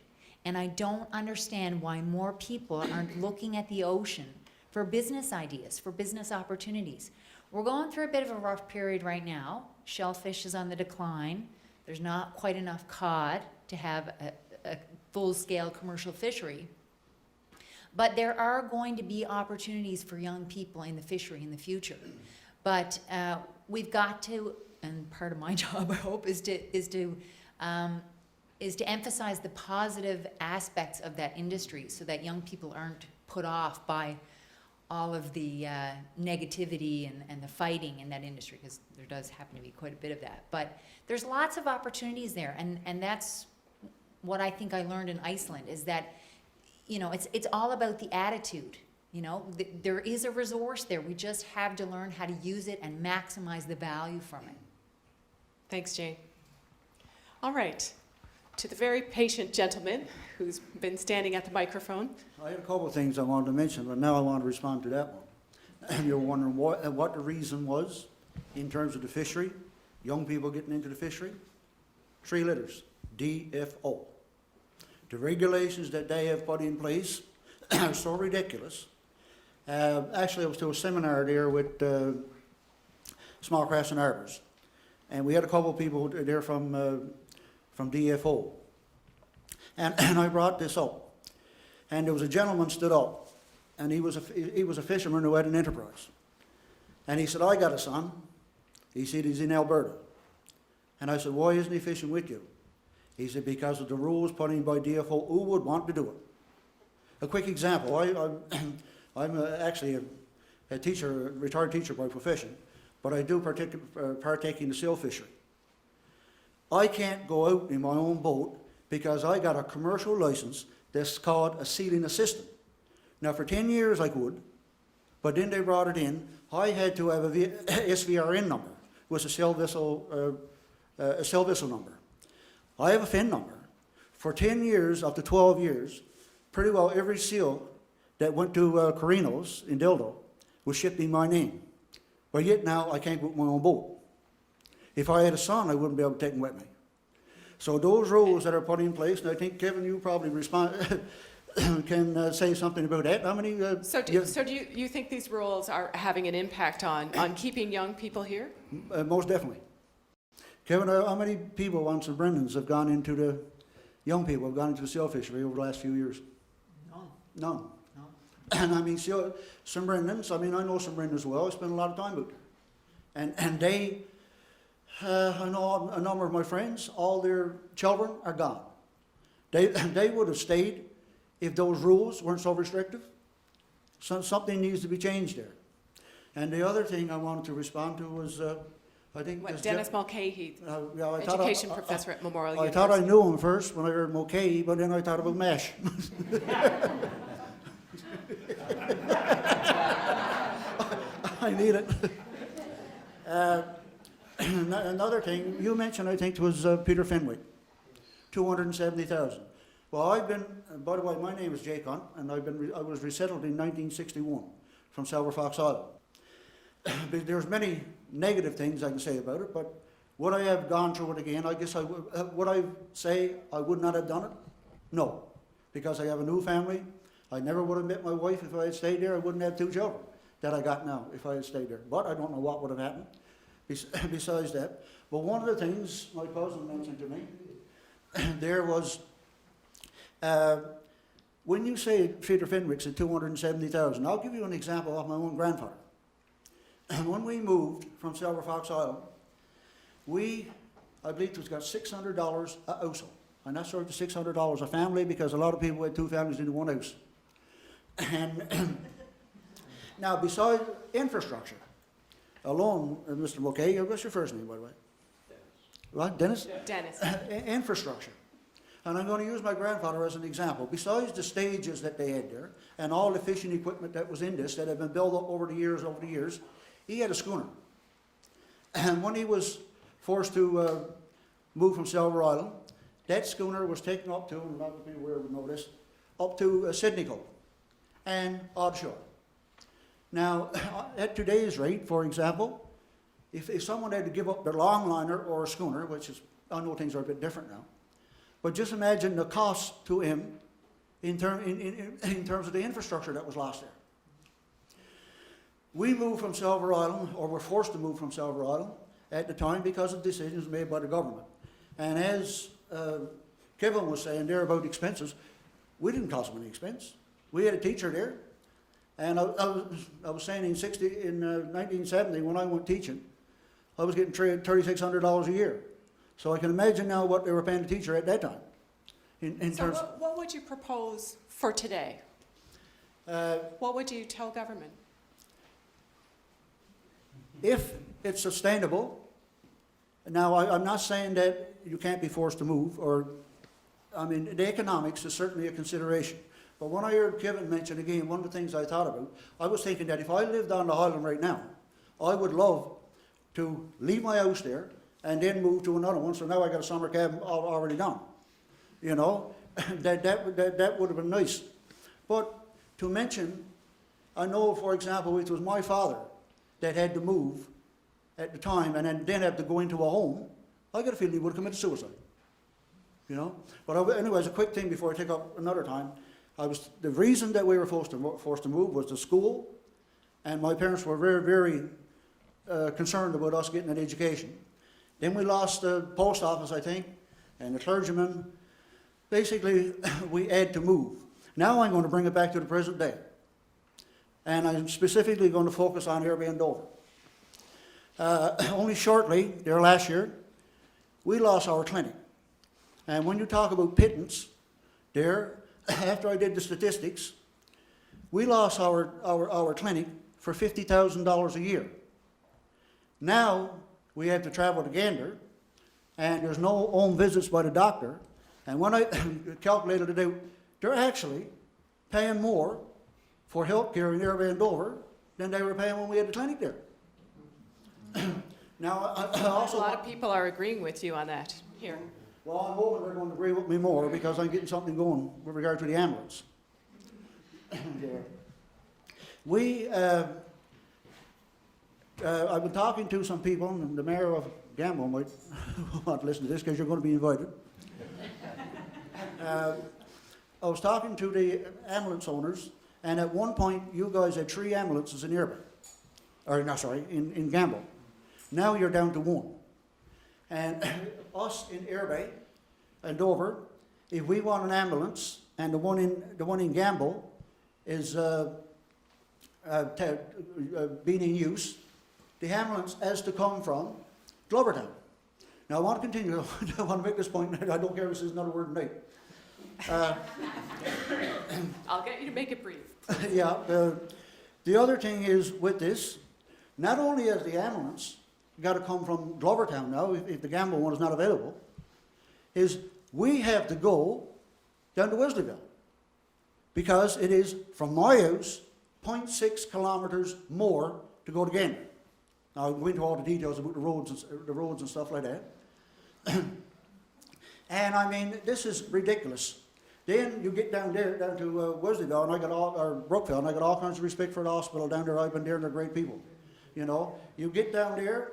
And I don't understand why more people aren't looking at the ocean for business ideas, for business opportunities. We're going through a bit of a rough period right now. Shellfish is on the decline. There's not quite enough cod to have a full-scale commercial fishery. But there are going to be opportunities for young people in the fishery in the future. But we've got to, and part of my job, I hope, is to emphasize the positive aspects of that industry so that young people aren't put off by all of the negativity and the fighting in that industry, because there does happen to be quite a bit of that. But there's lots of opportunities there, and that's what I think I learned in Iceland, is that it's all about the attitude. There is a resource there. We just have to learn how to use it and maximize the value from it. Thanks, Jane. All right, to the very patient gentleman who's been standing at the microphone. I had a couple of things I wanted to mention, but now I want to respond to that one. You're wondering what the reason was in terms of the fishery, young people getting into the fishery. 3 letters, DFO. The regulations that they have put in place are so ridiculous. Actually, I was to a seminar there with Small Crafts and Harbours, and we had a couple of people there from DFO. And I brought this up. And there was a gentleman stood up, and he was a fisherman who had an enterprise. And he said, I got a son. He said, he's in Alberta. And I said, why isn't he fishing with you? He said, because of the rules put in by DFO, who would want to do it? A quick example, I'm actually a teacher, a retired teacher by profession, but I do partake in the seal fishery. I can't go out in my own boat because I got a commercial license that's called a sealing assistant. Now for 10 years I could, but then they brought it in. I had to have a SVRN number, which is a sail vessel number. I have a FIN number. For 10 years, up to 12 years, pretty well every seal that went to Carino's in Dildo was shipped in my name. But yet now I can't go with my own boat. If I had a son, I wouldn't be able to take him with me. So those rules that are put in place, and I think, Kevin, you probably can say something about that. How many? So do you think these rules are having an impact on keeping young people here? Most definitely. Kevin, how many people on St. Brendan's have gone into the, young people have gone into the seal fishery over the last few years? None. No. And I mean, St. Brendan's, I know St. Brendan's well. I spend a lot of time with them. And they, I know a number of my friends, all their children are gone. They would have stayed if those rules weren't so restrictive. So something needs to be changed there. And the other thing I wanted to respond to was, I think... Dennis Mulcahy, yeah, education professor at Memorial University. I thought I knew him first when I heard Mulcahy, but then I thought about MASH. I need it. Another thing, you mentioned, I think it was Peter Fenwick, 270,000. Well, I've been, by the way, my name is Jake Hunt, and I was resettled in 1961 from Silver Fox Island. There's many negative things I can say about it, but would I have gone through it again? I guess I would I say I would not have done it? No, because I have a new family. I never would have met my wife if I had stayed there. I wouldn't have 2 children that I got now if I had stayed there. But I don't know what would have happened besides that. But one of the things my cousin mentioned to me, there was, when you say Peter Fenwick's at 270,000, I'll give you an example of my own grandfather. When we moved from Silver Fox Island, I believe it got $600 a household. And that's sort of $600 a family because a lot of people had 2 families into one house. And now, besides infrastructure alone, Mr. Mulcahy, what's your first name, by the way? What, Dennis? Dennis. Infrastructure. And I'm going to use my grandfather as an example. Besides the stages that they had there, and all the fishing equipment that was in this, that had been built up over the years, he had a schooner. And when he was forced to move from Silver Island, that schooner was taken up to, and not be aware would know this, up to Sydney Cove and offshore. Now, at today's rate, for example, if someone had to give up their longliner or a schooner, which is, I know things are a bit different now, but just imagine the cost to him in terms of the infrastructure that was lost there. We moved from Silver Island, or were forced to move from Silver Island at the time because of decisions made by the government. And as Kevin was saying there about expenses, we didn't cost them any expense. We had a teacher there, and I was saying in 1970 when I went teaching, I was getting $3,600 a year. So I can imagine now what they were paying the teacher at that time. So what would you propose for today? What would you tell government? If it's sustainable, now I'm not saying that you can't be forced to move, or, I mean, the economics is certainly a consideration. But when I heard Kevin mention again, one of the things I thought about, I was thinking that if I lived on the Highland right now, I would love to leave my house there and then move to another one, so now I got a summer cabin already done. You know, that would have been nice. But to mention, I know, for example, it was my father that had to move at the time and then had to go into a home. I got a feeling he would have committed suicide. You know? But anyways, a quick thing before I take up another time. The reason that we were forced to move was the school, and my parents were very, very concerned about us getting an education. Then we lost the post office, I think, and the clergyman. Basically, we had to move. Now I'm going to bring it back to the present day. And I'm specifically going to focus on Airbnb Dover. Only shortly, there last year, we lost our clinic. And when you talk about pittance, there, after I did the statistics, we lost our clinic for $50,000 a year. Now, we have to travel to Gander, and there's no home visits by the doctor. And when I calculated it out, they're actually paying more for health care in Airbnb Dover than they were paying when we had the clinic there. Now, I also... A lot of people are agreeing with you on that here. Well, I'm hoping they're going to agree with me more because I'm getting something going with regard to the ambulance. I've been talking to some people, and the mayor of Gambo might want to listen to this because you're going to be invited. I was talking to the ambulance owners, and at one point you guys had 3 ambulances in Irvine, or no, sorry, in Gambo. Now you're down to 1. And us in Airbay and Dover, if we want an ambulance, and the one in Gambo is being in use, the ambulance has to come from Glovertown. Now I want to continue. I want to make this point. I don't care if this is another word tonight. I'll get you to make it brief. Yeah. The other thing is with this, not only has the ambulance got to come from Glovertown now, if the Gambo one is not available, is we have to go down to Wesleyville because it is from my house 0.6 kilometers more to go to Gander. Now I'll go into all the details about the roads and stuff like that. And I mean, this is ridiculous. Then you get down there, down to Wesleyville, and Brookville, and I got all kinds of respect for the hospital down there. I've been there, and they're great people. You know, you get down there,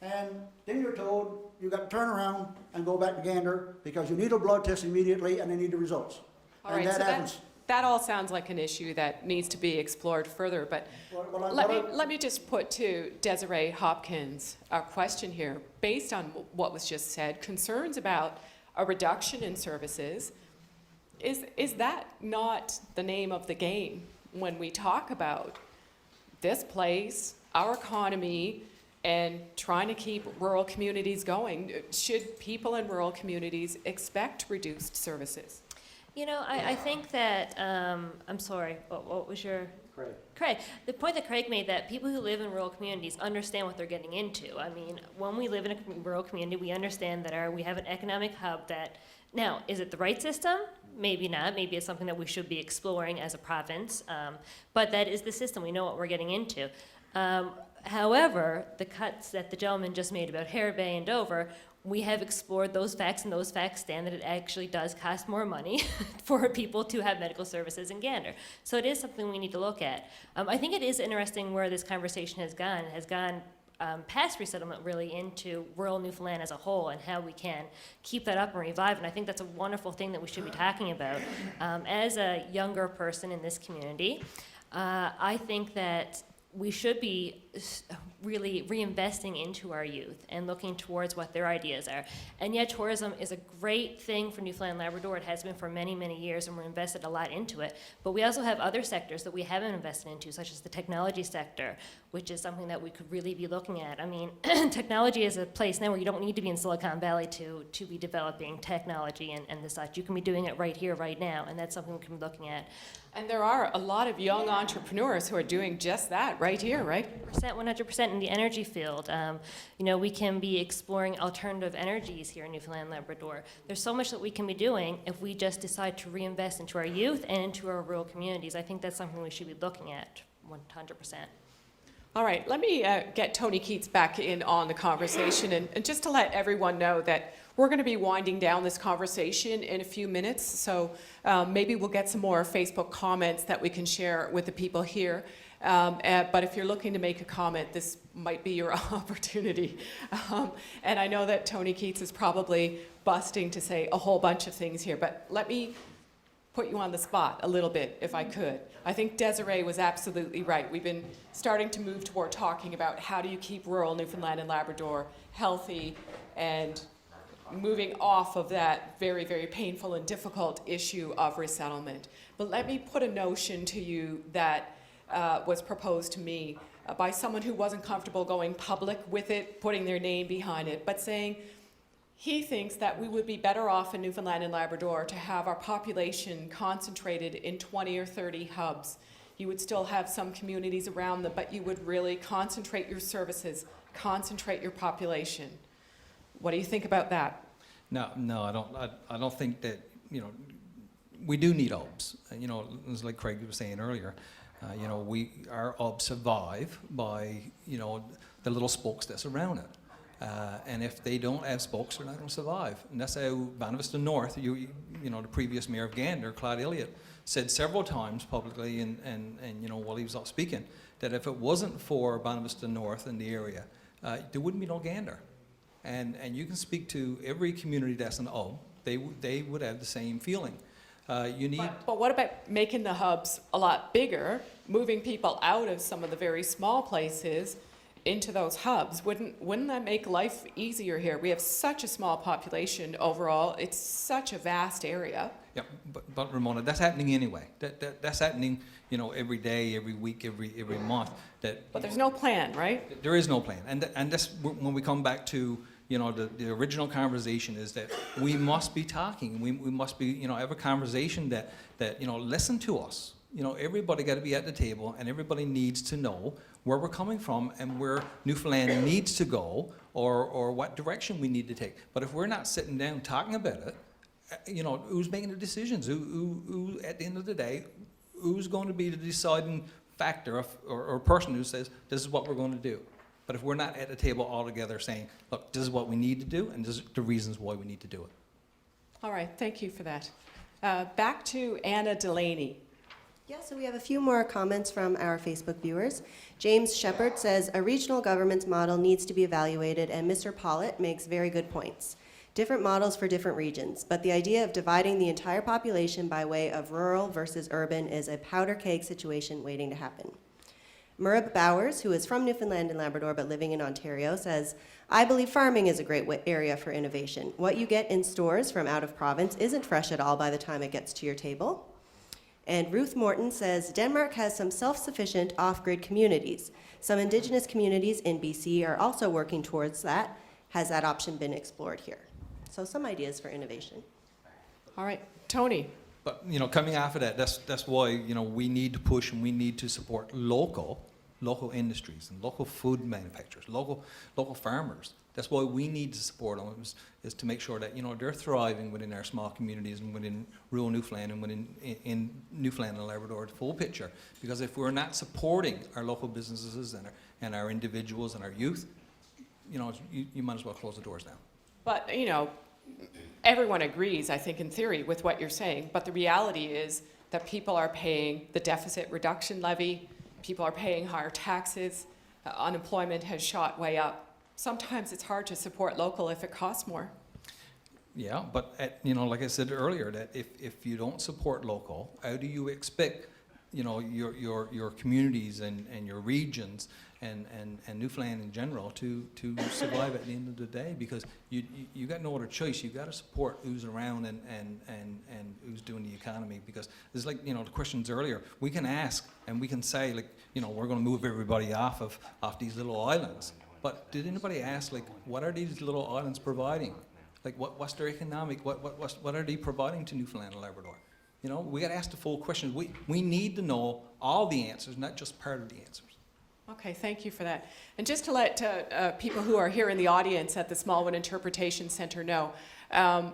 and then you're told you got to turn around and go back to Gander because you need a blood test immediately, and they need the results. All right, so that all sounds like an issue that needs to be explored further, but let me just put to Desiree Hopkins a question here. Based on what was just said, concerns about a reduction in services, is that not the name of the game when we talk about this place, our economy, and trying to keep rural communities going? Should people in rural communities expect reduced services? You know, I think that, I'm sorry, what was your? Craig. The point that Craig made, that people who live in rural communities understand what they're getting into. I mean, when we live in a rural community, we understand that we have an economic hub that Now, is it the right system? Maybe not. Maybe it's something that we should be exploring as a province. But that is the system. We know what we're getting into. However, the cuts that the gentleman just made about Hare Bay and Dover, we have explored those facts, and those facts stand that it actually does cost more money for people to have medical services in Gander. So it is something we need to look at. I think it is interesting where this conversation has gone. It has gone past resettlement really into rural Newfoundland as a whole and how we can keep that up and revive. And I think that's a wonderful thing that we should be talking about. As a younger person in this community, I think that we should be really reinvesting into our youth and looking towards what their ideas are. And yet tourism is a great thing for Newfoundland and Labrador. It has been for many, many years, and we're invested a lot into it. But we also have other sectors that we haven't invested into, such as the technology sector, which is something that we could really be looking at. I mean, technology is a place now where you don't need to be in Silicon Valley to be developing technology and the such. You can be doing it right here, right now, and that's something we can be looking at. And there are a lot of young entrepreneurs who are doing just that right here, right? 100% in the energy field. You know, we can be exploring alternative energies here in Newfoundland and Labrador. There's so much that we can be doing if we just decide to reinvest into our youth and into our rural communities. I think that's something we should be looking at 100%. All right, let me get Tony Keats back in on the conversation, and just to let everyone know that we're going to be winding down this conversation in a few minutes, so maybe we'll get some more Facebook comments that we can share with the people here. But if you're looking to make a comment, this might be your opportunity. And I know that Tony Keats is probably busting to say a whole bunch of things here, but let me put you on the spot a little bit, if I could. I think Desiree was absolutely right. We've been starting to move toward talking about how do you keep rural Newfoundland and Labrador healthy and moving off of that very, very painful and difficult issue of resettlement. But let me put a notion to you that was proposed to me by someone who wasn't comfortable going public with it, putting their name behind it, but saying he thinks that we would be better off in Newfoundland and Labrador to have our population concentrated in 20 or 30 hubs. You would still have some communities around them, but you would really concentrate your services, concentrate your population. What do you think about that? No, I don't think that, you know, we do need hubs. You know, it's like Craig was saying earlier. You know, our hubs survive by, you know, the little spokes that surround it. And if they don't have spokes, they're not going to survive. And that's how Banavista North, you know, the previous mayor of Gander, Claude Elliott, said several times publicly, and you know, while he was up speaking, that if it wasn't for Banavista North and the area, there wouldn't be no Gander. And you can speak to every community that's an hub, they would have the same feeling. You need. But what about making the hubs a lot bigger, moving people out of some of the very small places into those hubs? Wouldn't that make life easier here? We have such a small population overall. It's such a vast area. Yeah, but Ramona, that's happening anyway. That's happening, you know, every day, every week, every month. But there's no plan, right? There is no plan, and that's when we come back to, you know, the original conversation is that we must be talking. We must be, you know, have a conversation that you know, listen to us. You know, everybody got to be at the table, and everybody needs to know where we're coming from and where Newfoundland needs to go, or what direction we need to take. But if we're not sitting down talking about it, you know, who's making the decisions? Who at the end of the day, who's going to be the deciding factor or person who says this is what we're going to do? But if we're not at the table all together saying, look, this is what we need to do, and this is the reasons why we need to do it. All right, thank you for that. Back to Anna Delaney. Yeah, so we have a few more comments from our Facebook viewers. James Shepard says, a regional governance model needs to be evaluated, and Mr. Pollitt makes very good points. Different models for different regions, but the idea of dividing the entire population by way of rural versus urban is a powder keg situation waiting to happen. Murab Bowers, who is from Newfoundland and Labrador but living in Ontario, says, I believe farming is a great area for innovation. What you get in stores from out of province isn't fresh at all by the time it gets to your table. And Ruth Morton says, Denmark has some self-sufficient off-grid communities. Some Indigenous communities in BC are also working towards that. Has that option been explored here? So some ideas for innovation. All right, Tony. But, you know, coming after that, that's why, you know, we need to push and we need to support local local industries and local food manufacturers, local farmers. That's why we need to support them, is to make sure that, you know, they're thriving within our small communities and within rural Newfoundland and within in Newfoundland and Labrador, the full picture. Because if we're not supporting our local businesses and our individuals and our youth, you know, you might as well close the doors down. But, you know, everyone agrees, I think, in theory, with what you're saying. But the reality is that people are paying the deficit reduction levy, people are paying higher taxes, unemployment has shot way up. Sometimes it's hard to support local if it costs more. Yeah, but you know, like I said earlier, that if you don't support local, how do you expect, you know, your communities and your regions and Newfoundland in general to survive at the end of the day? Because you got no other choice. You got to support who's around and who's doing the economy. Because it's like, you know, the questions earlier. We can ask and we can say, like, you know, we're going to move everybody off these little islands. But did anybody ask, like, what are these little islands providing? Like, what's their economic, what are they providing to Newfoundland and Labrador? You know, we got to ask the full questions. We need to know all the answers, not just part of the answers. Okay, thank you for that. And just to let people who are here in the audience at the Smallwood Interpretation Centre know,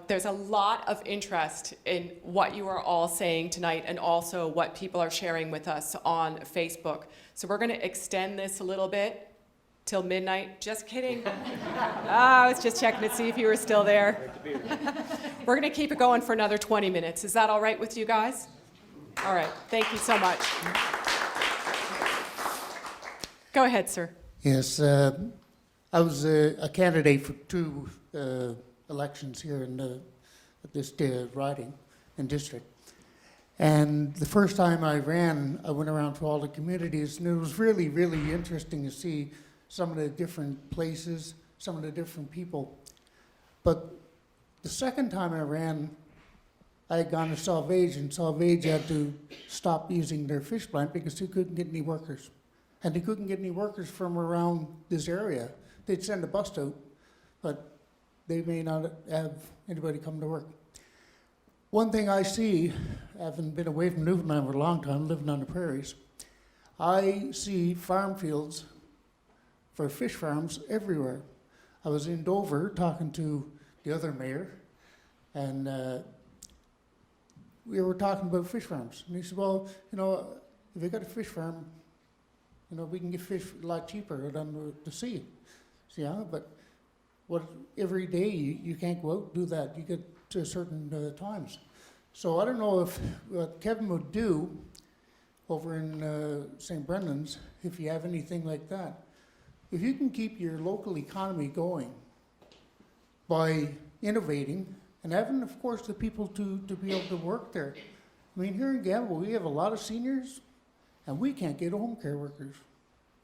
there's a lot of interest in what you are all saying tonight and also what people are sharing with us on Facebook. So we're going to extend this a little bit till midnight. Just kidding. I was just checking to see if you were still there. We're going to keep it going for another 20 minutes. Is that all right with you guys? All right. Thank you so much. Go ahead, sir. Yes, I was a candidate for 2 elections here in this riding and district. And the first time I ran, I went around to all the communities, and it was really, really interesting to see some of the different places, some of the different people. But the second time I ran, I had gone to Salvage, and Salvage had to stop using their fish plant because they couldn't get any workers. And they couldn't get any workers from around this area. They'd send a bus out, but they may not have anybody come to work. One thing I see, having been away from Newfoundland for a long time, living on the prairies, I see farm fields for fish farms everywhere. I was in Dover talking to the other mayor, and we were talking about fish farms. And he said, well, you know, if you got a fish farm, you know, we can get fish a lot cheaper than the sea. So, yeah, but every day you can't go out and do that. You get to certain times. So I don't know if what Kevin would do over in St. Brendan's, if you have anything like that. If you can keep your local economy going by innovating and having, of course, the people to be able to work there. I mean, here in Gambo, we have a lot of seniors, and we can't get home care workers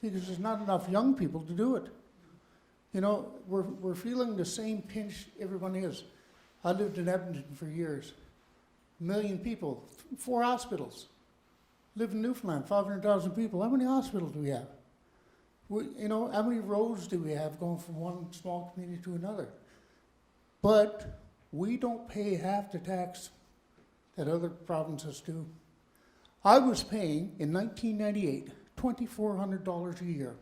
because there's not enough young people to do it. You know, we're feeling the same pinch everyone is. I lived in Edmonton for years. 1 million people, 4 hospitals. Live in Newfoundland, 500,000 people. How many hospitals do we have? You know, how many roads do we have going from one small community to another? But we don't pay half the tax that other provinces do. I was paying, in 1998, $2,400 a year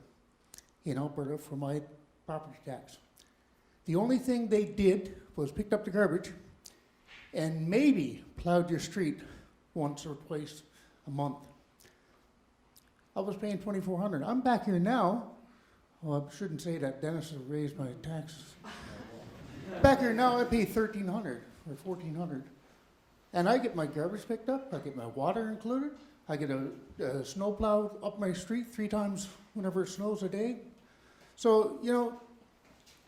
in Alberta for my property tax. The only thing they did was picked up the garbage and maybe plowed your street once or twice a month. I was paying $2,400. I'm back here now. Well, I shouldn't say that. Dennis has raised my taxes. Back here now, I pay $1,300 or $1,400. And I get my garbage picked up. I get my water included. I get a snow plow up my street 3 times whenever it snows a day. So, you know.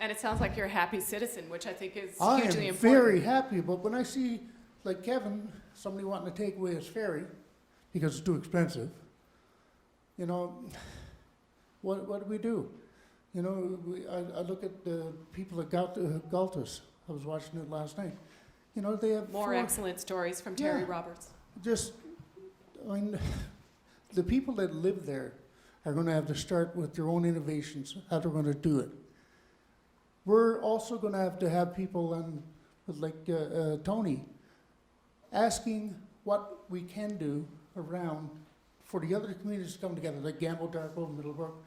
And it sounds like you're a happy citizen, which I think is I hugely am important. very happy, but when I see, like Kevin, somebody wanting to take away his ferry because it's too expensive, you know, what do we do? You know, I look at the people at Galtus. I was watching it last night. You know, they have More excellent stories from Terry Roberts. Just, I mean, the people that live there are going to have to start with their own innovations, how they're going to do it. We're also going to have people like Tony asking what we can do around for the other communities to come together, like Gambo, Darko, Middlebrook,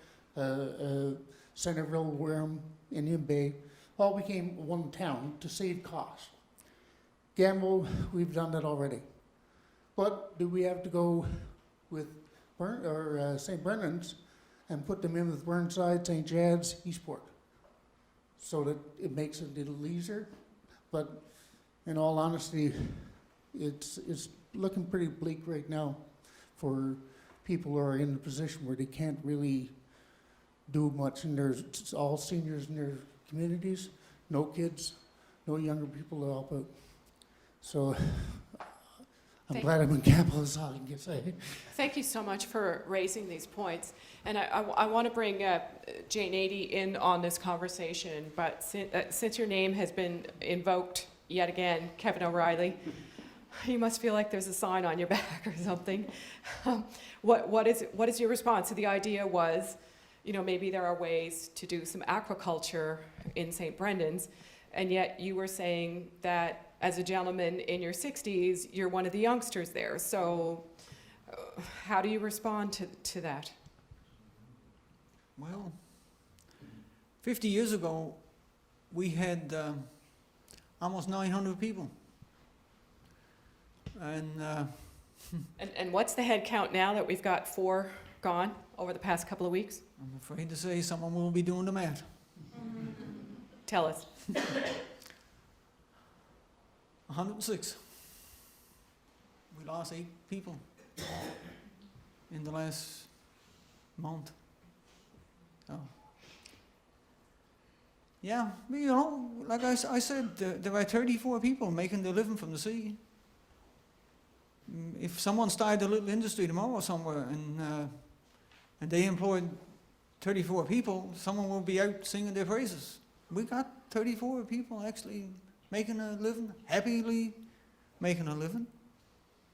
Centerville, Wareham, Indian Bay, all became one town to save costs. Gambo, we've done that already. But do we have to go with St. Brendan's and put them in with Burnside, St. Chad's, Eastport, so that it makes it a little easier? But in all honesty, it's looking pretty bleak right now for people who are in a position where they can't really do much, and there's all seniors in their communities, no kids, no younger people to help out. So I'm glad I'm in Gambo, is all I can say. Thank you so much for raising these points. And I want to bring Jane 80 in on this conversation, but since your name has been invoked yet again, Kevin O'Reilly, you must feel like there's a sign on your back or something. What is your response? So the idea was, maybe there are ways to do some aquaculture in St. Brendan's, and yet you were saying that as a gentleman in your 60s, you're one of the youngsters there. So how do you respond to that? Well, 50 years ago, we had almost 900 people. And what's the head count now that we've got 4 gone over the past couple of weeks? I'm afraid to say someone will be doing the math. Tell us. 106. We lost 8 people in the last month. Oh. Yeah, like I said, there are 34 people making their living from the sea. If someone started a little industry tomorrow somewhere and they employed 34 people, someone will be out singing their praises. We got 34 people actually making a living, happily making a living.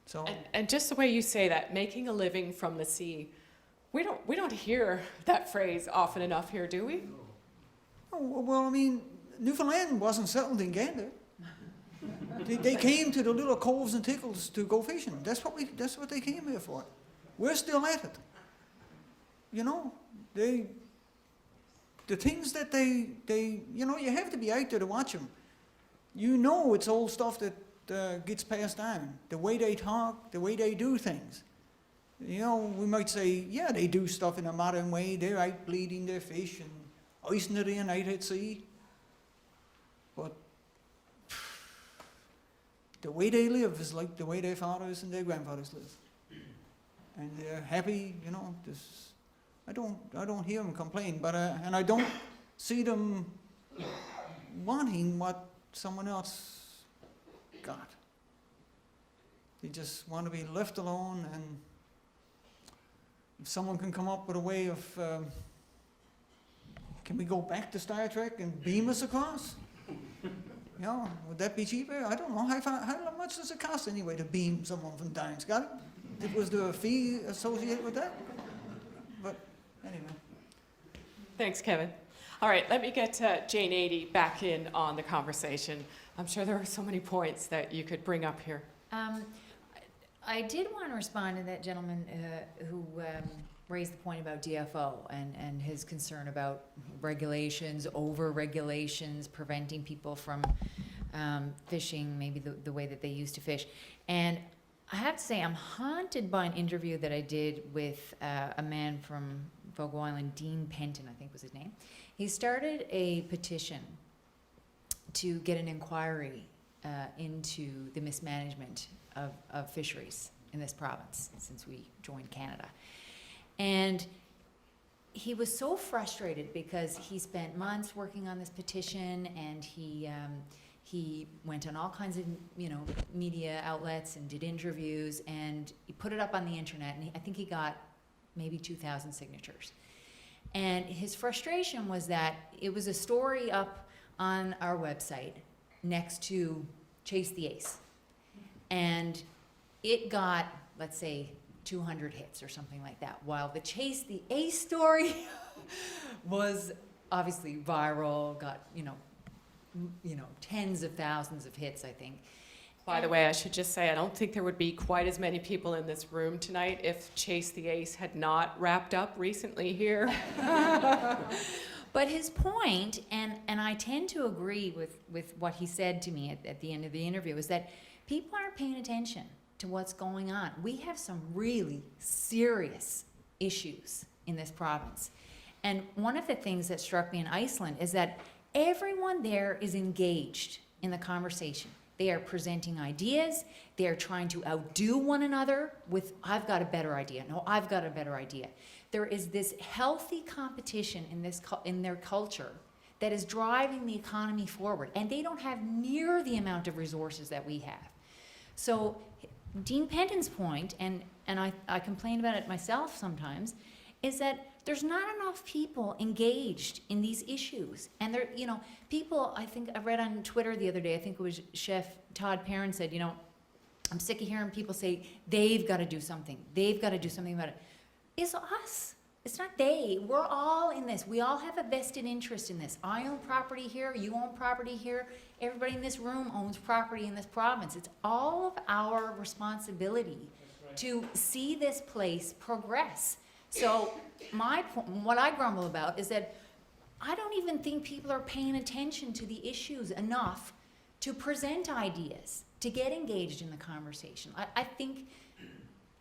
So. And just the way you say that, making a living from the sea, we don't hear that phrase often enough here, do we? Oh, well, I mean, Newfoundland wasn't settled in Gander. They came to the little coves and tickles to go fishing. That's what they came here for. We're still at it. The things that they you have to be out there to watch them. It's old stuff that gets passed on. The way they talk, the way they do things. We might say, yeah, they do stuff in a modern way. They're out bleeding their fish and icing it in out at sea. But the way they live is like the way their fathers and their grandfathers lived. And they're happy, I don't hear them complain, but and I don't see them wanting what someone else got. They just want to be left alone, and if someone can come up with a way of, can we go back to Star Trek and beam us across? Would that be cheaper? I don't know. How much does it cost anyway to beam someone from Darren Scott? Was there a fee associated with that? But anyway. Thanks, Kevin. All right, let me get Jane 80 back in on the conversation. I'm sure there are so many points that you could bring up here. I did want to respond to that gentleman who raised the point about DFO and his concern about regulations, over-regulations, preventing people from fishing maybe the way that they used to fish. And I have to say, I'm haunted by an interview that I did with a man from Fogo Island, Dean Penton, I think was his name. He started a petition to get an inquiry into the mismanagement of fisheries in this province since we joined Canada. And he was so frustrated because he spent months working on this petition, and he went on all kinds of media outlets and did interviews, and he put it up on the internet, and I think he got maybe 2,000 signatures. And his frustration was that it was a story up on our website next to Chase the Ace, and it got, let's say, 200 hits or something like that, while the Chase the Ace story was obviously viral, got tens of thousands of hits, I think. By the way, I should just say, I don't think there would be quite as many people in this room tonight if Chase the Ace had not wrapped up recently here. But his point, and I tend to agree with what he said to me at the end of the interview, is that people aren't paying attention to what's going on. We have some really serious issues in this province. And one of the things that struck me in Iceland is that everyone there is engaged in the conversation. They are presenting ideas. They are trying to outdo one another with, I've got a better idea. No, I've got a better idea. There is this healthy competition in their culture that is driving the economy forward. And they don't have near the amount of resources that we have. So Dean Penton's point, and I complain about it myself sometimes, is that there's not enough people engaged in these issues. And there, you know, people, I think I read on Twitter the other day, I think it was Chef Todd Perrin said, you know, I'm sick of hearing people say, they've got to do something. They've got to do something about it. It's us. It's not they. We're all in this. We all have a vested interest in this. I own property here. You own property here. Everybody in this room owns property in this province. It's all of our responsibility to see this place progress. So what I grumble about is that I don't even think people are paying attention to the issues enough to present ideas, to get engaged in the conversation. I think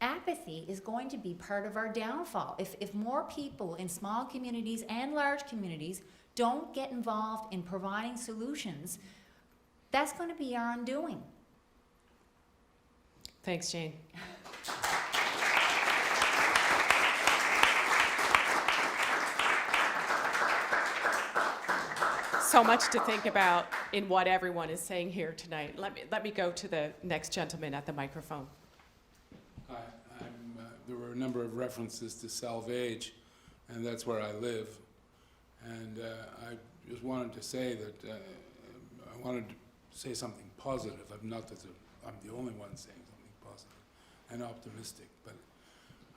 apathy is going to be part of our downfall. If more people in small communities and large communities don't get involved in providing solutions, that's going to be our undoing. Thanks, Jane. So much to think about in what everyone is saying here tonight. Let me go to the next gentleman at the microphone. Hi, there were a number of references to salvage, and that's where I live. And I just wanted to say that I wanted to say something positive. Not that I'm the only one saying something positive and optimistic, but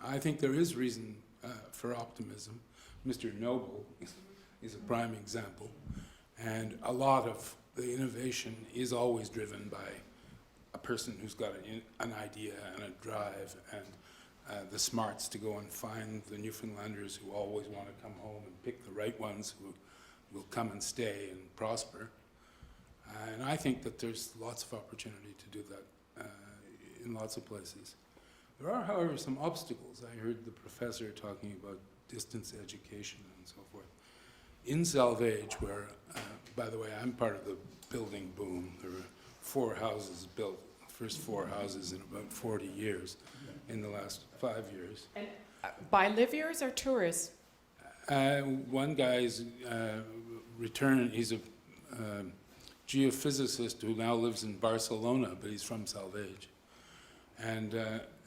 I think there is reason for optimism. Mr. Noble is a prime example. And a lot of the innovation is always driven by a person who's got an idea and a drive and the smarts to go and find the Newfoundlanders who always want to come home and pick the right ones who will come and stay and prosper. And I think that there's lots of opportunity to do that in lots of places. There are, however, some obstacles. I heard the professor talking about distance education and so forth. In Salvage, where, by the way, I'm part of the building boom. There were 4 houses built, first 4 houses in about 40 years in the last 5 years. And by liviers or tourists? One guy's returned, he's a geophysicist who now lives in Barcelona, but he's from Salvage. And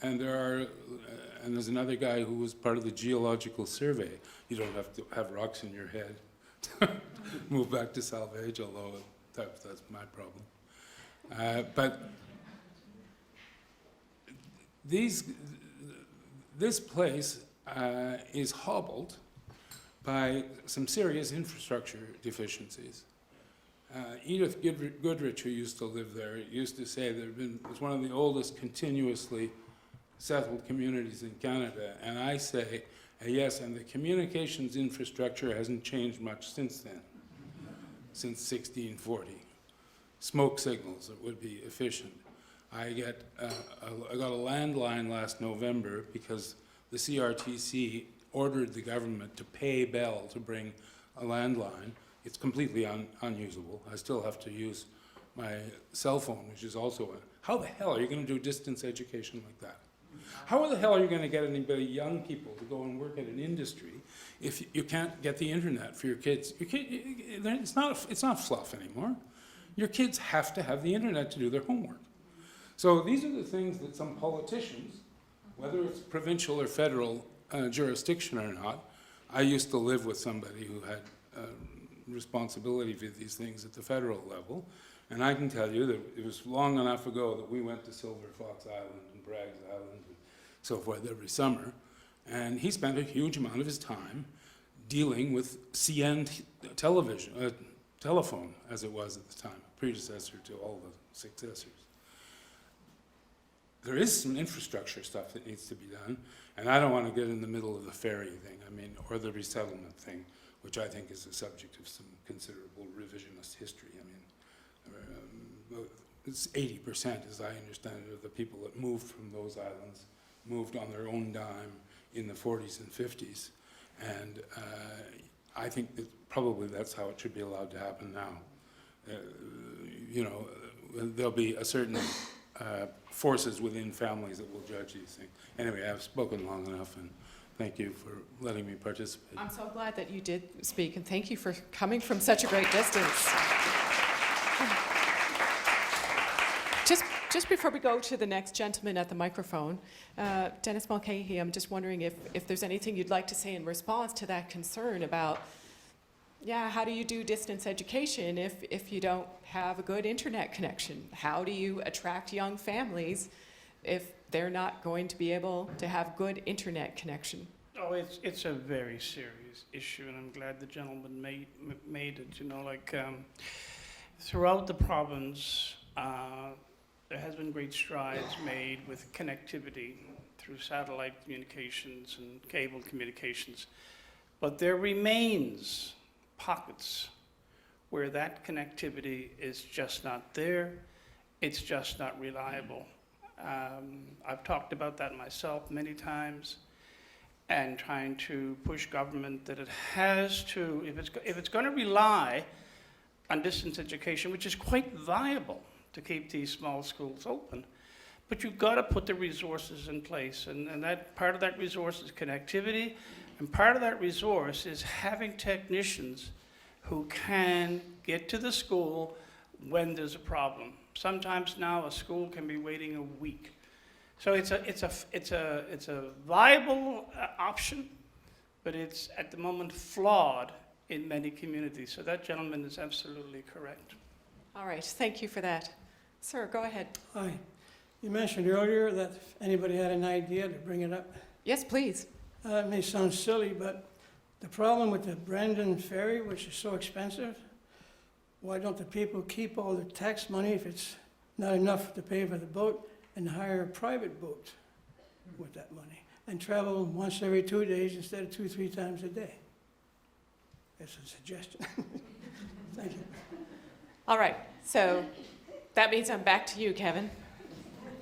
there's another guy who was part of the geological survey. You don't have to have rocks in your head to move back to Salvage, although that's my problem. But this place is hobbled by some serious infrastructure deficiencies. Edith Goodrich, who used to live there, used to say it's one of the oldest continuously settled communities in Canada. And I say, yes, and the communications infrastructure hasn't changed much since then, since 1640. Smoke signals that would be efficient. I got a landline last November because the CRTC ordered the government to pay Bell to bring a landline. It's completely unusable. I still have to use my cell phone, which is also how the hell are you going to do distance education like that? How the hell are you going to get anybody, young people, to go and work at an industry if you can't get the internet for your kids? It's not fluff anymore. Your kids have to have the internet to do their homework. So these are the things that some politicians, whether it's provincial or federal jurisdiction or not, I used to live with somebody who had responsibility for these things at the federal level, and I can tell you that it was long enough ago that we went to Silver Fox Island and Bragg's Island and so forth every summer, and he spent a huge amount of his time dealing with CN telephone, as it was at the time, predecessor to all the successors. there is some infrastructure stuff that needs to be done, and I don't want to get in the middle of the ferry thing, or the resettlement thing, which I think is a subject of some considerable revisionist history. It's 80%, as I understand it, of the people that moved from those islands moved on their own dime in the 40s and 50s, and I think that probably that's how it should be allowed to happen now. There'll be a certain forces within families that will judge these things. Anyway, I've spoken long enough, and thank you for letting me participate. I'm so glad that you did speak, and thank you for coming from such a great distance. Just before we go to the next gentleman at the microphone, Dennis Mulcahy, I'm just wondering if there's anything you'd like to say in response to that concern about, how do you do distance education if you don't have a good internet connection? How do you attract young families if they're not going to be able to have good internet connection? Oh, it's a very serious issue, and I'm glad the gentleman made it. Throughout the province, there has been great strides made with connectivity through satellite communications and cable communications, but there remains pockets where that connectivity is just not there, it's just not reliable. I've talked about that myself many times, and trying to push government that it has to, if it's going to rely on distance education, which is quite viable to keep these small schools open, but you've got to put the resources in place, and that part of that resource is connectivity, and part of that resource is having technicians who can get to the school when there's a problem. Sometimes now a school can be waiting a week. So it's a viable option, but it's at the moment flawed in many communities. So that gentleman is absolutely correct. All right, thank you for that. Sir, go ahead. Hi. You mentioned earlier that if anybody had an idea to bring it up. Yes, please. It may sound silly, but the problem with the Brandon ferry, which is so expensive, why don't the people keep all the tax money if it's not enough to pay for the boat and hire a private boat with that money and travel once every 2 days instead of 2-3 times a day? That's a suggestion. Thank you. All right, so that means I'm back to you, Kevin.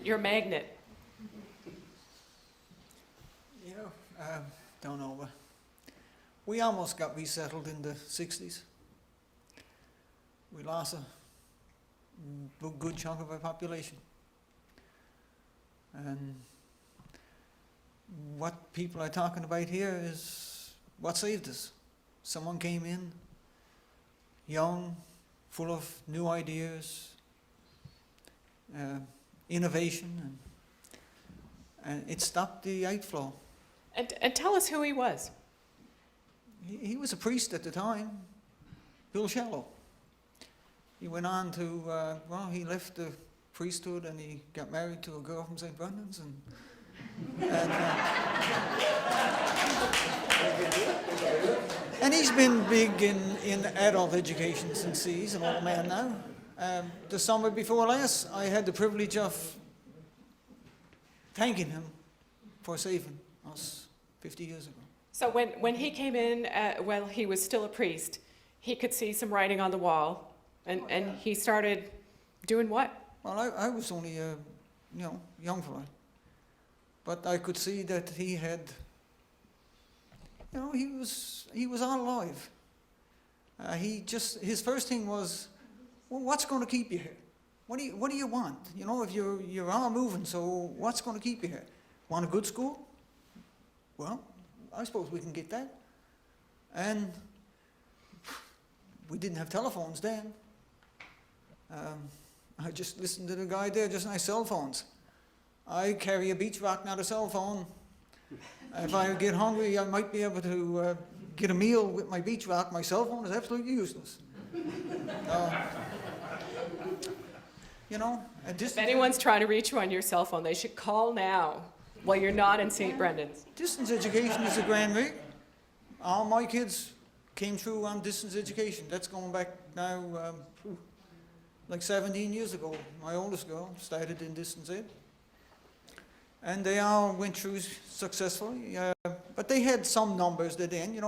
You're a magnet. Don't know, but we almost got resettled in the 60s. We lost a good chunk of our population. And what people are talking about here is what saved us. Someone came in, young, full of new ideas, innovation, and it stopped the outflow. And tell us who he was. He was a priest at the time, Bill Shallow. He went on to, he left the priesthood and he got married to a girl from St. Brendan's. And he's been big in adult education since he's an old man now. The summer before last, I had the privilege of thanking him for saving us 50 years ago. So when he came in, he was still a priest, he could see some writing on the wall, and he started doing what? Well, I was only a young fella, but I could see that he had, he was all alive. His first thing was, well, what's going to keep you here? What do you want? If you're all moving, so what's going to keep you here? Want a good school? Well, I suppose we can get that. And we didn't have telephones then. I just listened to the guy there, just nice cell phones. I carry a beach rock, not a cell phone. If I get hungry, I might be able to get a meal with my beach rock. My cell phone is absolutely useless. If anyone's trying to reach you on your cell phone, they should call now while you're not in St. Brendan's. Distance education is a grand rate. All my kids came through on distance education. That's going back now like 17 years ago. My oldest girl started in distance ed. and they all went through successfully. But they had some numbers that then,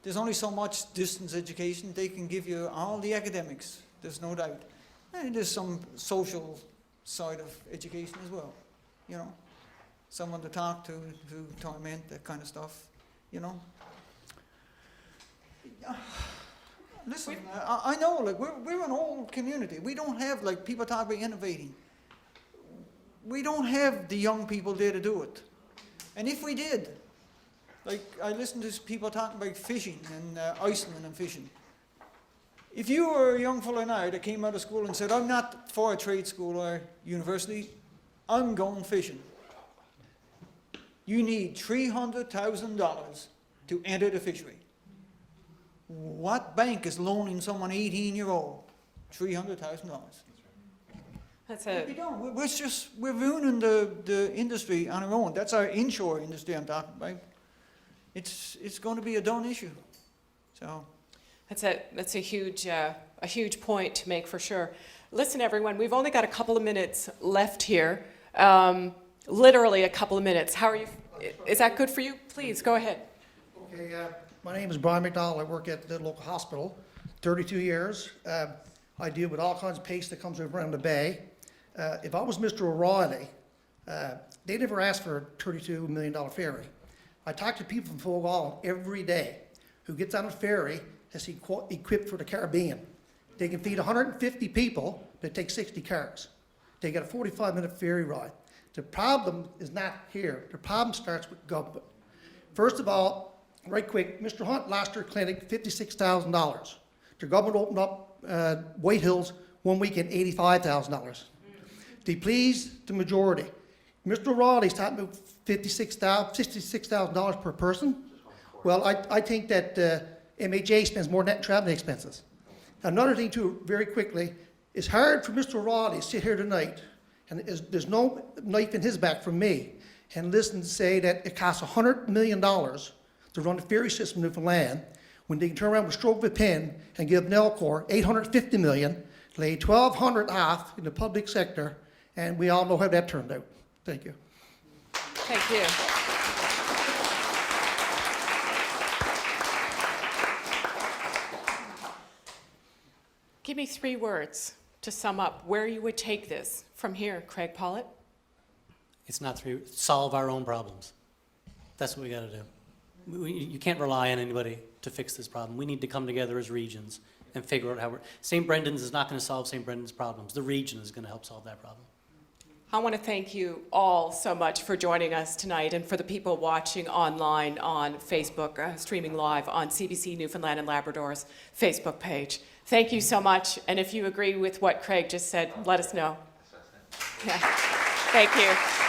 there's only so much distance education. They can give you all the academics, there's no doubt. And there's some social side of education as well, someone to talk to torment, that kind of stuff, Listen, I know, like, we're an old community. We don't have, like, people talk about innovating. We don't have the young people there to do it. And if we did, like, I listen to people talking about fishing and Iceland and fishing. If you were a young fellow now that came out of school and said, I'm not for a trade school or university, I'm going fishing. You need $300,000 to enter the fishery. What bank is loaning someone 18-year-old $300,000? We're ruining the industry on our own. That's our inshore industry I'm talking about. It's going to be a done issue. So that's a huge point to make for sure. Listen, everyone, we've only got a couple of minutes left here. Literally a couple of minutes. How are you? Is that good for you? Please go ahead. Okay. My name is Brian McDonald. I work at the local hospital, 32 years. I deal with all kinds of paste that comes around the bay. If I was Mr. O'Reilly, they never asked for a $32 million ferry. I talk to people from Fogo Island every day who gets on a ferry that's equipped for the Caribbean. They can feed 150 people that take 60 cars. They get a 45-minute ferry ride. The problem is not here. The problem starts with government. First of all, right quick, Mr. Hunt lost her clinic $56,000. The government opened up White Hills one week at $85,000. They pleased the majority. Mr. O'Reilly's talking about $66,000 per person. Well, I think that MHA spends more than that in traveling expenses. Another thing too, very quickly, it's hard for Mr. O'Reilly to sit here tonight, and there's no knife in his back from me, and listen to say that it costs $100 million to run the ferry system in Newfoundland, when they can turn around with a stroke of a pen and give Nelcor $850 million, lay 1,200 off in the public sector, and we all know how that turned out. Thank you. Thank you. Give me 3 words to sum up where you would take this from here, Craig Pollitt. It's not solve our own problems. That's what we got to do. You can't rely on anybody to fix this problem. We need to come together as regions and figure out how St. Brendan's is not going to solve St. Brendan's problems. The region is going to help solve that problem. I want to thank you all so much for joining us tonight, and for the people watching online on Facebook, streaming live on CBC Newfoundland and Labrador's Facebook page. Thank you so much, and if you agree with what Craig just said, let us know. Yeah. Thank you.